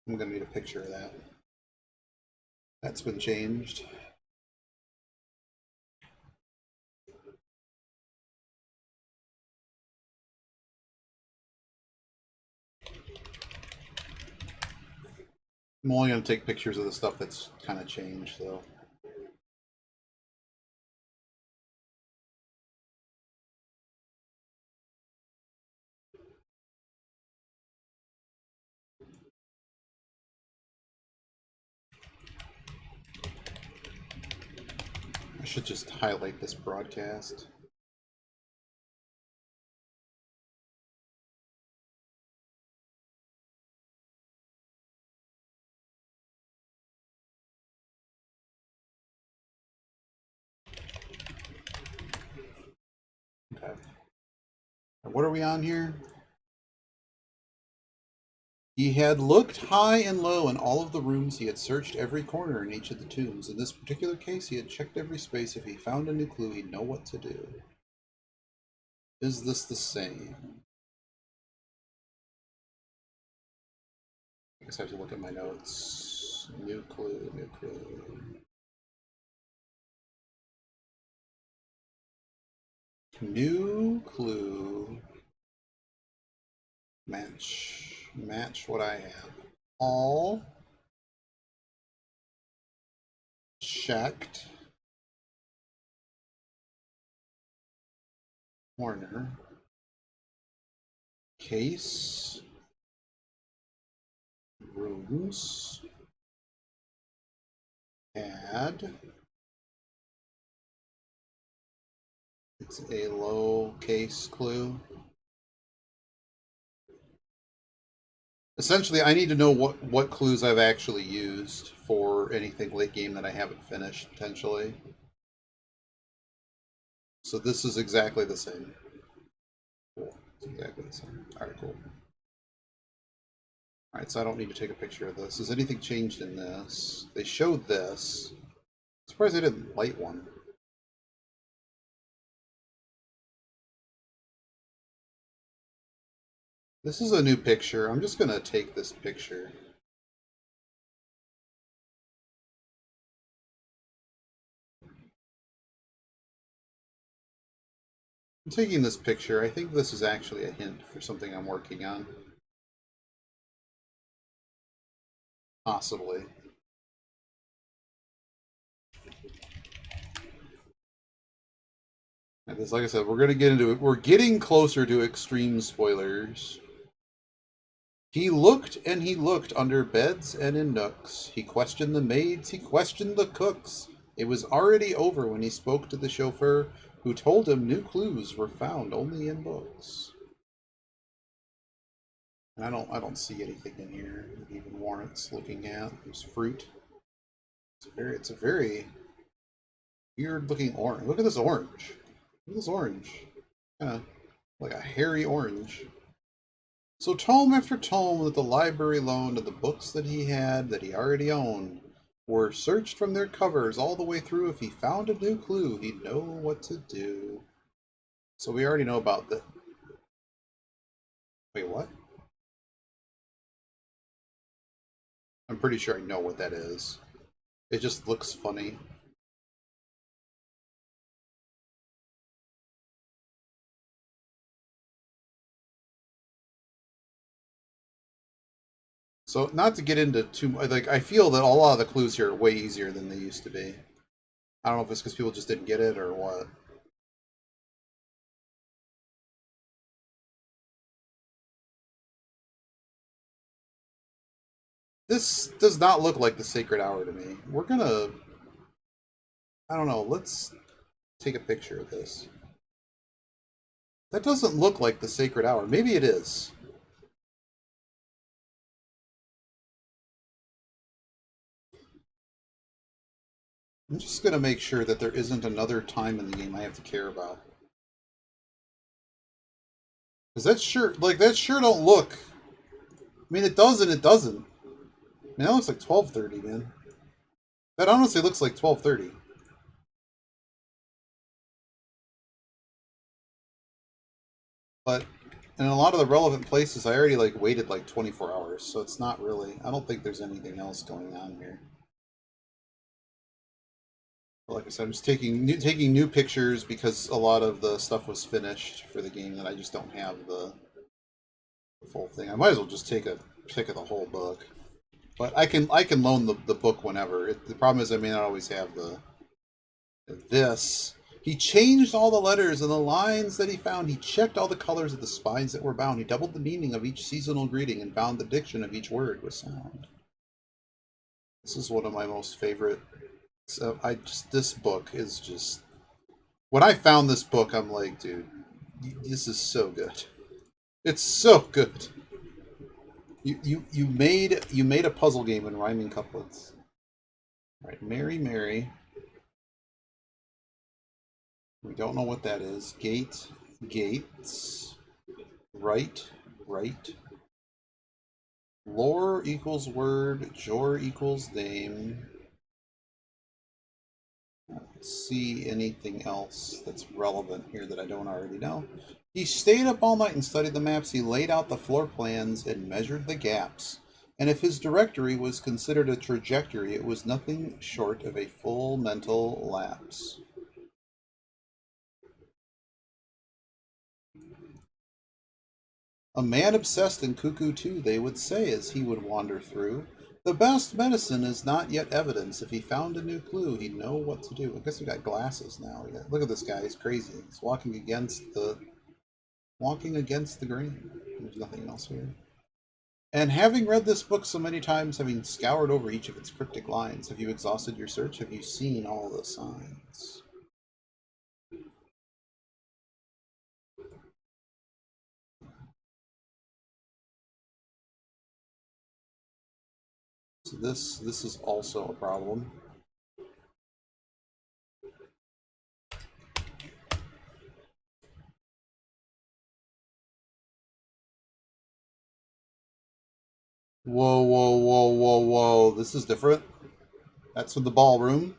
I'm going to need a picture of that. That's been changed. I'm only going to take pictures of the stuff that's kind of changed, though. I should just highlight this broadcast. Okay. What are we on here? He had looked high and low in all of the rooms. He had searched every corner in each of the tombs. In this particular case, he had checked every space. If he found a new clue, he'd know what to do. Is this the same? I guess I have to look at my notes. New clue, new clue. New clue. Match. Match what I have. All checked. Corner. Case. Rooms. Add. It's a low case clue. Essentially, I need to know what clues I've actually used for anything late game that I haven't finished, potentially. So this is exactly the same. Cool. It's exactly the same. Alright, cool. Alright, so I don't need to take a picture of this. Has anything changed in this? They showed this. I'm surprised they didn't light one. This is a new picture. I'm just gonna take this picture. I'm taking this picture. I think this is actually a hint for something I'm working on. Possibly. Because, like I said, we're gonna get into it. We're getting closer to extreme spoilers. He looked and he looked under beds and in nooks. He questioned the maids, he questioned the cooks. It was already over when he spoke to the chauffeur, who told him new clues were found only in books. And I don't see anything in here that even warrants looking at. There's fruit. It's a very weird looking orange. Look at this orange. Look at this orange. Kind of like a hairy orange. So tome after tome that the library loaned, and the books that he had that he already owned were searched from their covers all the way through. If he found a new clue, he'd know what to do. So we already know about the... Wait, what? I'm pretty sure I know what that is. It just looks funny. So not to get into too much, like, I feel that a lot of the clues here are way easier than they used to be. I don't know if it's because people just didn't get it or what. This does not look like the Sacred Hour to me. We're gonna... I don't know, let's take a picture of this. That doesn't look like the Sacred Hour. Maybe it is. I'm just gonna make sure that there isn't another time in the game I have to care about. Because that sure don't look... I mean, it does and it doesn't. I mean, that looks like 12:30, man. That honestly looks like 12:30. But in a lot of the relevant places, I already like waited like 24 hours, so it's not really... I don't think there's anything else going on here. But like I said, I'm just taking new pictures because a lot of the stuff was finished for the game that I just don't have the full thing. I might as well just take a pic of the whole book. But I can loan the book whenever. The problem is I may not always have this. He changed all the letters and the lines that he found. He checked all the colors of the spines that were bound. He doubled the meaning of each seasonal greeting and found the diction of each word with sound. This is one of my most favorite. So this book is just... When I found this book, I'm like, dude, this is so good. It's so good. You made a puzzle game in rhyming couplets. All right, Mary, Mary. We don't know what that is. Gate, gates. Right, right. Lore equals word. Jor equals name. Let's see anything else that's relevant here that I don't already know. He stayed up all night and studied the maps. He laid out the floor plans and measured the gaps. And if his directory was considered a trajectory, it was nothing short of a full mental lapse. A man obsessed and cuckoo too, they would say as he would wander through. The best medicine is not yet evidence. If he found a new clue, he'd know what to do. I guess we got glasses now. Look at this guy, he's crazy. He's walking against the grain. There's nothing else here. And having read this book so many times, having scoured over each of its cryptic lines, have you exhausted your search? Have you seen all the signs? So this is also a problem. Whoa, whoa, whoa, whoa, whoa. This is different. That's from the ballroom.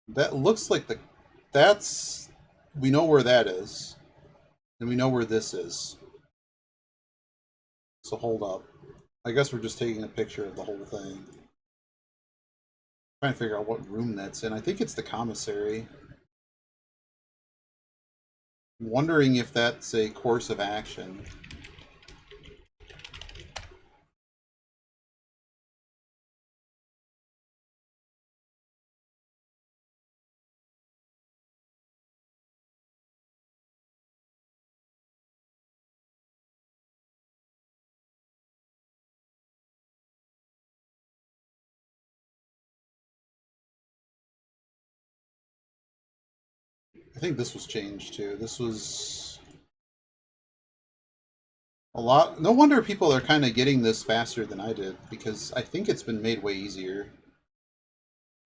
That looks like the... That's... We know where that is. And we know where this is. So hold up. I guess we're just taking a picture of the whole thing. Trying to figure out what room that's in. I think it's the commissary. I'm wondering if that's a course of action. I think this was changed too. This was a lot. No wonder people are kind of getting this faster than I did, because I think it's been made way easier.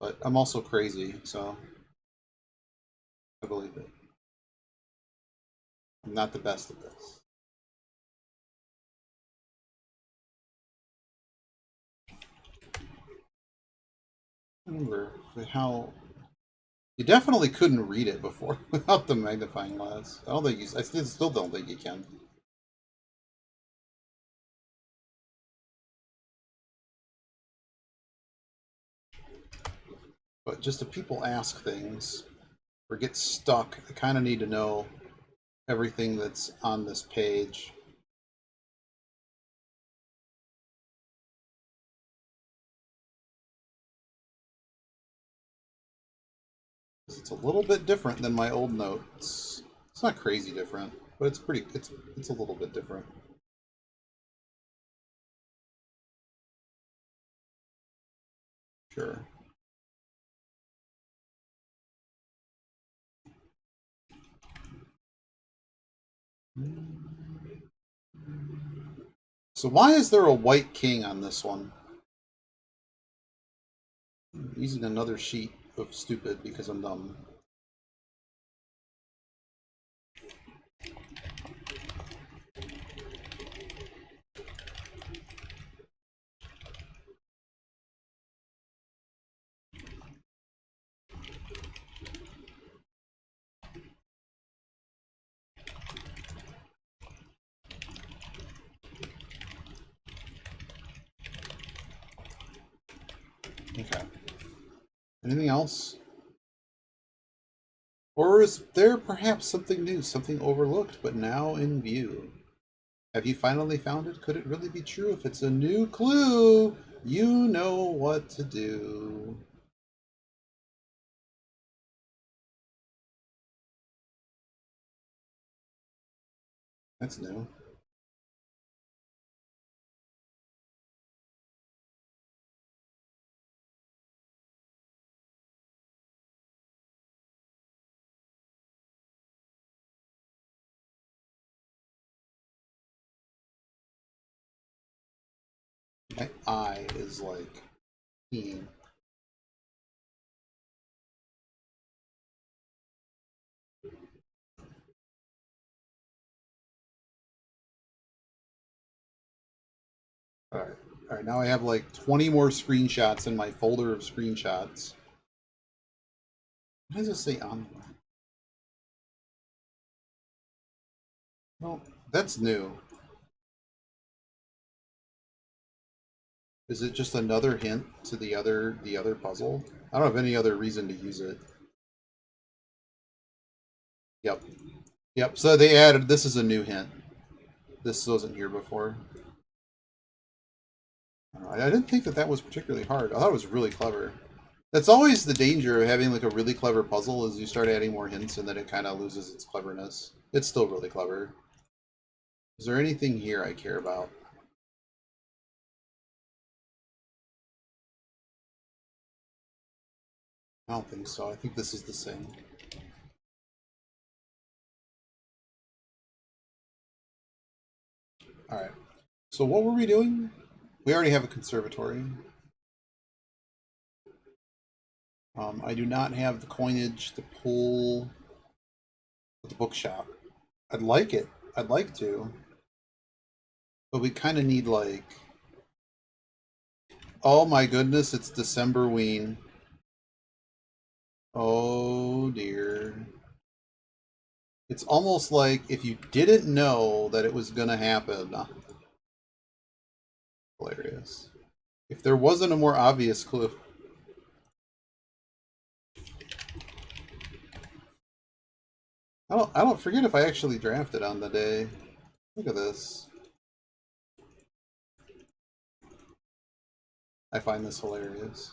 But I'm also crazy, so I believe it. I'm not the best at this. I remember how you definitely couldn't read it before without the magnifying glass. I don't think you. I still don't think you can. But just if people ask things or get stuck, I kind of need to know everything that's on this page. It's a little bit different than my old notes. It's not crazy different, but it's pretty. It's a little bit different. Sure. So why is there a white king on this one? I'm using another sheet of stupid because I'm dumb. Okay. Anything else? Or is there perhaps something new, something overlooked, but now in view? Have you finally found it? Could it really be true? If it's a new clue, you know what to do. That's new. My eye is like peeing. Alright. Alright, now I have like 20 more screenshots in my folder of screenshots. What does it say on there? Well, that's new. Is it just another hint to the other puzzle? I don't have any other reason to use it. Yep. Yep. So they added this is a new hint. This wasn't here before. I didn't think that was particularly hard. I thought it was really clever. That's always the danger of having like a really clever puzzle is you start adding more hints and then it kind of loses its cleverness. It's still really clever. Is there anything here I care about? I don't think so. I think this is the same. Alright. So what were we doing? We already have a conservatory. I do not have the coinage to pull the bookshop. I'd like it. I'd like to. But we kind of need like... Oh my goodness, it's Decemberween. Oh dear. It's almost like if you didn't know that it was gonna happen. Hilarious. If there wasn't a more obvious clue. I don't forget if I actually drafted on the day. Look at this. I find this hilarious.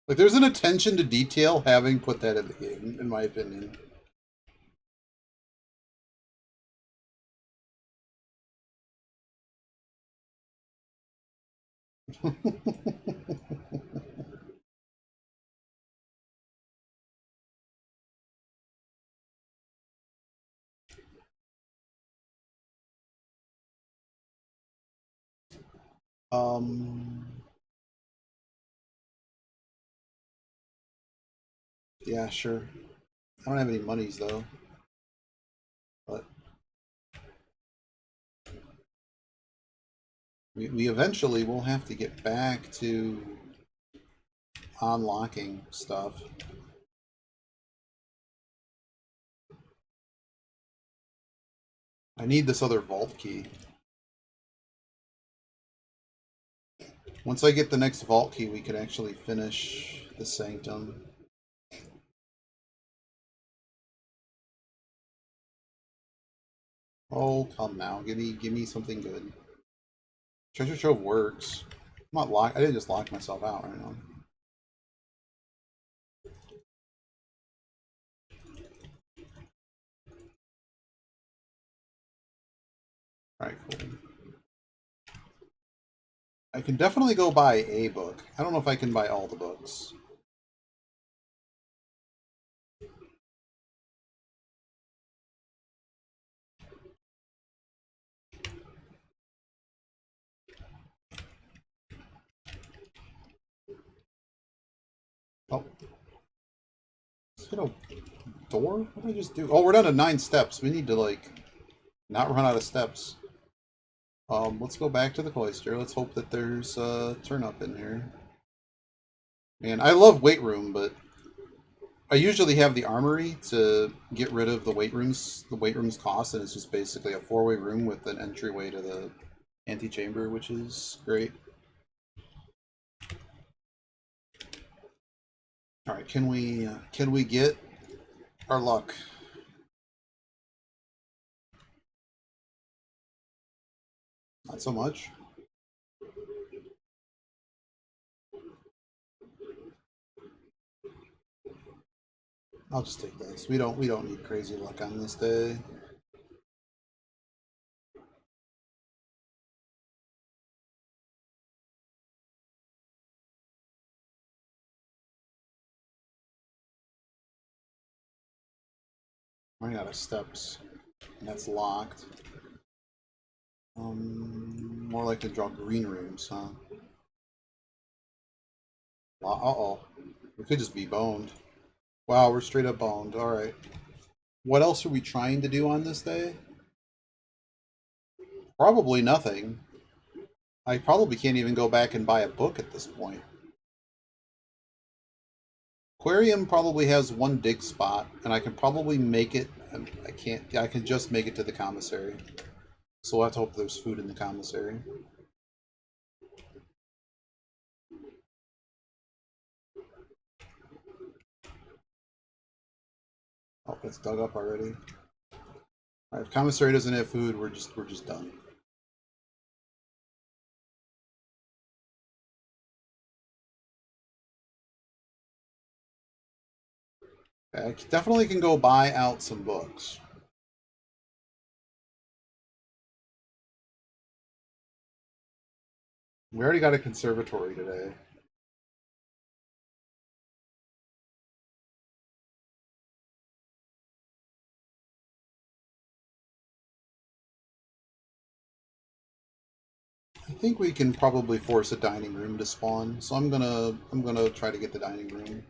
Like, there's an attention to detail having put that in the game, in my opinion. um, yeah, sure. I don't have any monies though, but we eventually will have to get back to unlocking stuff. I need this other vault key. Once I get the next vault key, we can actually finish the sanctum. Oh, come now. Give me something good. Treasure trove works. I'm not locked. I didn't just lock myself out right now. Alright, cool. I can definitely go buy a book. I don't know if I can buy all the books. Oh. Hit a door? What did I just do? Oh, we're down to 9 steps. We need to, like, not run out of steps. Let's go back to the cloister. Let's hope that there's a turn up in here. Man, I love weight room, but I usually have the armory to get rid of the weight room's cost, and it's just basically a 4-way room with an entryway to the antechamber, which is great. All right, can we get our luck? Not so much. I'll just take this. We don't need crazy luck on this day. Running out of steps. And that's locked. More likely to draw green rooms, huh? Uh-oh. We could just be boned. Wow, we're straight up boned. Alright. What else are we trying to do on this day? Probably nothing. I probably can't even go back and buy a book at this point. Aquarium probably has one dig spot, and I can probably make it. I can't. I can just make it to the commissary. So we'll have to hope there's food in the commissary. Oh, it's dug up already. Alright, if commissary doesn't have food, we're just done. I definitely can go buy out some books. We already got a conservatory today. I think we can probably force a dining room to spawn, so I'm gonna try to get the dining room.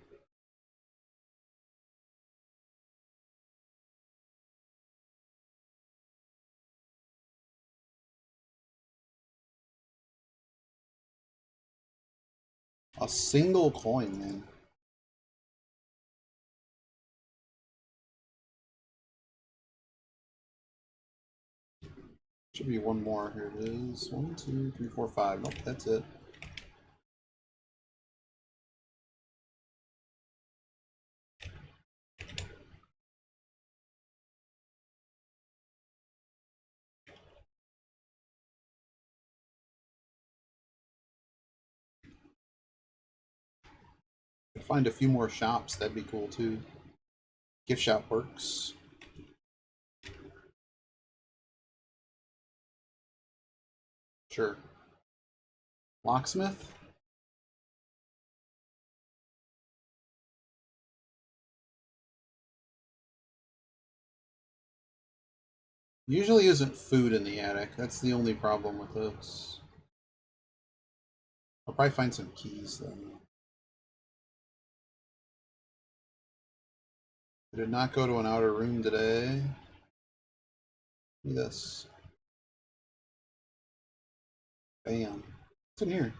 A single coin, man. Should be one more. Here it is. 1, 2, 3, 4, 5. Nope, that's it. Could find a few more shops. That'd be cool too. Gift shop works. Sure. Locksmith? Usually isn't food in the attic. That's the only problem with this. I'll probably find some keys then. I did not go to an outer room today. Look at this. Bam. What's in here?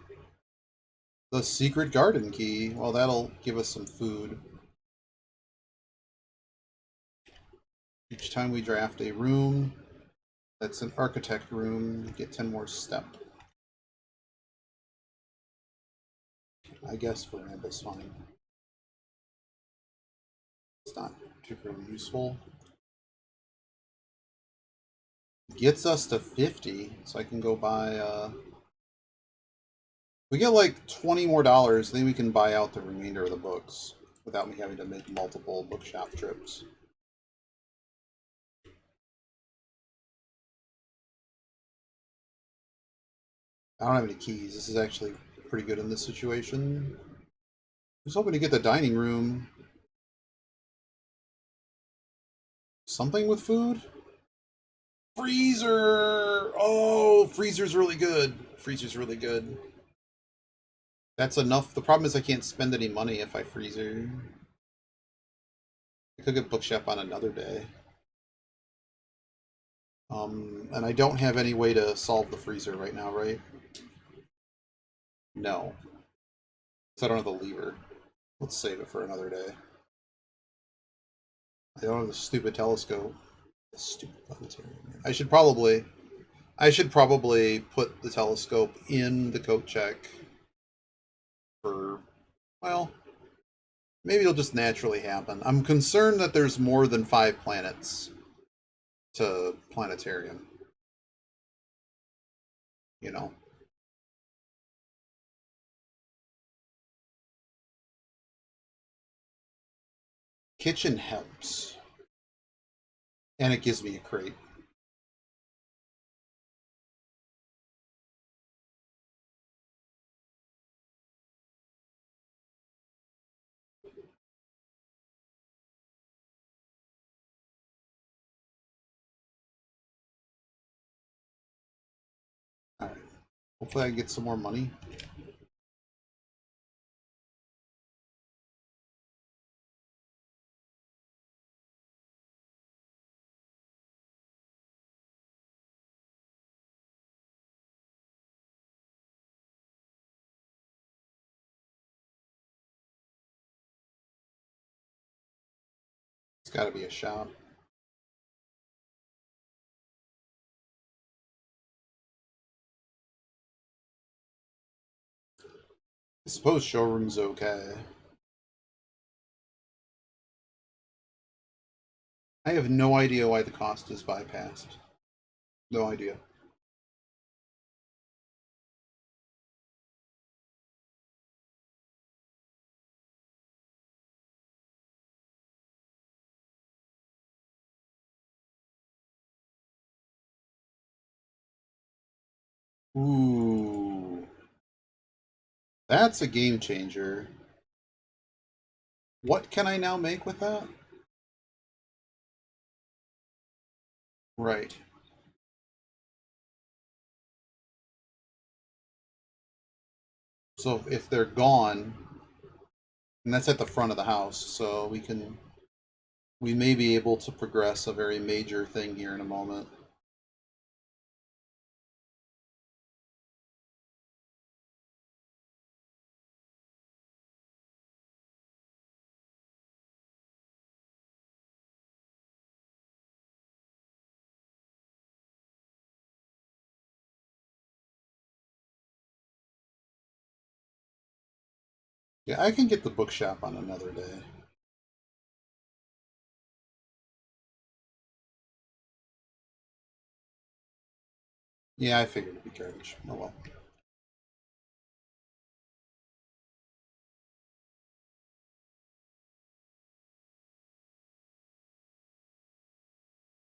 The secret garden key. Well, that'll give us some food. Each time we draft a room that's an architect room, you get 10 more step. I guess for ramp is fine. It's not particularly useful. Gets us to 50, so I can go buy, we get like $20 more, then we can buy out the remainder of the books without me having to make multiple bookshop trips. I don't have any keys. This is actually pretty good in this situation. I was hoping to get the dining room. Something with food? Freezer! Oh, freezer's really good. Freezer's really good. That's enough. The problem is I can't spend any money if I freezer. I could get bookshop on another day. And I don't have any way to solve the freezer right now, right? No. So I don't have the lever. Let's save it for another day. I don't have the stupid telescope. The stupid planetarium. I should probably put the telescope in the coat check for, well, maybe it'll just naturally happen. I'm concerned that there's more than 5 planets to planetarium. You know. Kitchen helps. And it gives me a crate. Alright. Hopefully I get some more money. It's gotta be a shop. I suppose showroom's okay. I have no idea why the cost is bypassed. No idea. Ooh. That's a game changer. What can I now make with that? Right. So if they're gone, and that's at the front of the house, so we may be able to progress a very major thing here in a moment. Yeah, I can get the bookshop on another day. Yeah, I figured it'd be garbage. Oh well.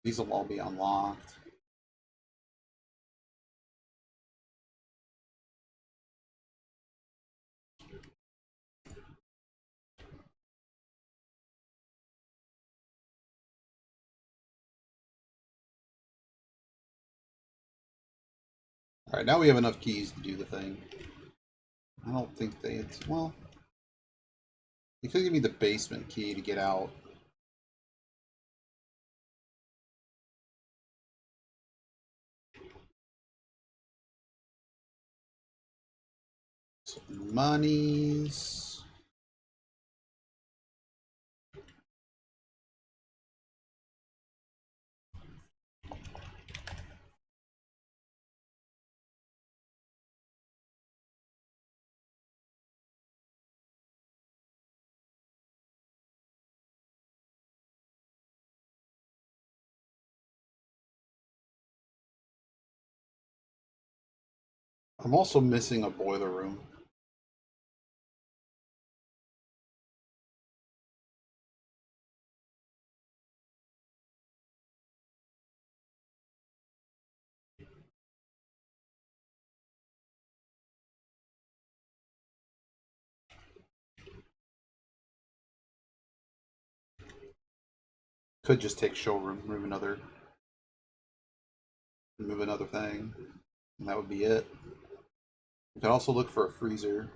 These will all be unlocked. Alright, now we have enough keys to do the thing. I don't think they... Well... They could give me the basement key to get out. Some monies... I'm also missing a boiler room. Could just take showroom, move another thing, and that would be it. We could also look for a freezer.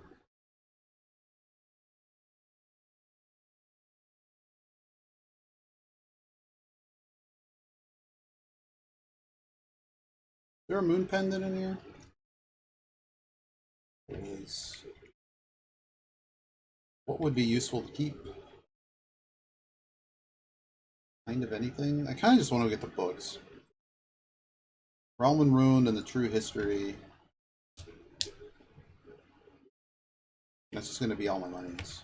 Is there a moon pendant in here? There is. What would be useful to keep? Kind of anything? I kind of just want to get the books. Realm and Ruined and the True History. That's just going to be all my monies.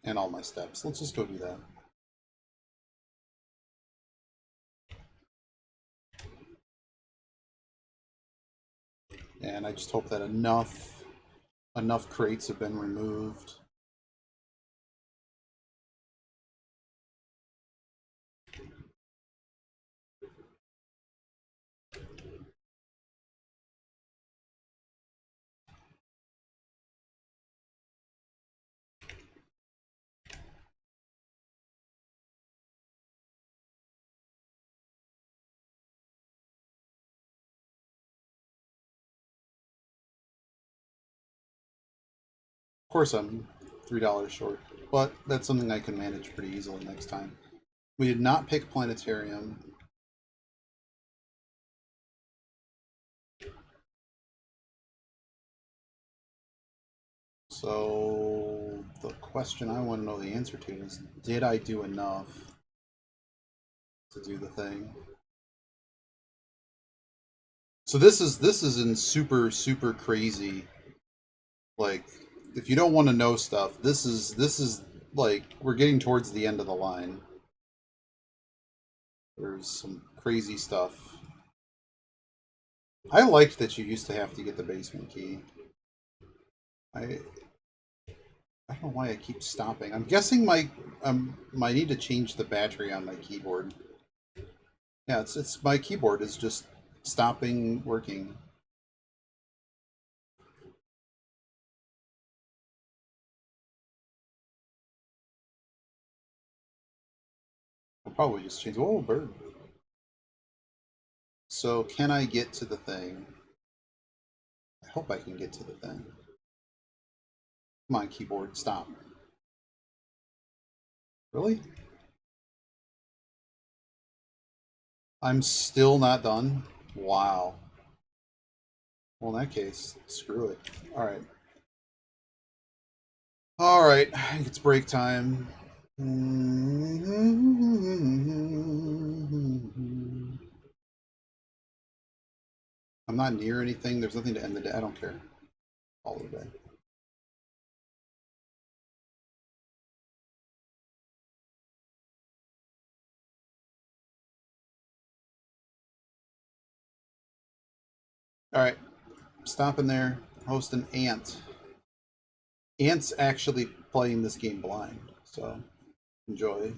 And all my steps. Let's just go do that. And I just hope that enough crates have been removed. Of course, I'm $3 short, but that's something I can manage pretty easily next time. We did not pick Planetarium. So the question I want to know the answer to is, did I do enough to do the thing? So this is in super crazy, like, if you don't want to know stuff, this is like, we're getting towards the end of the line. There's some crazy stuff. I liked that you used to have to get the basement key. I don't know why I keep stopping. I'm guessing my I need to change the battery on my keyboard. Yeah, it's my keyboard is just stopping working. I'll probably just change. Whoa, bird. So can I get to the thing? I hope I can get to the thing. Come on, keyboard, stop. Really? I'm still not done? Wow. Well, in that case, screw it. Alright. Alright, I think it's break time. I'm not near anything. There's nothing to end the day. I don't care. All the day. All right. Stopping there. Hosting Ant. Ant's actually playing this game blind. So enjoy.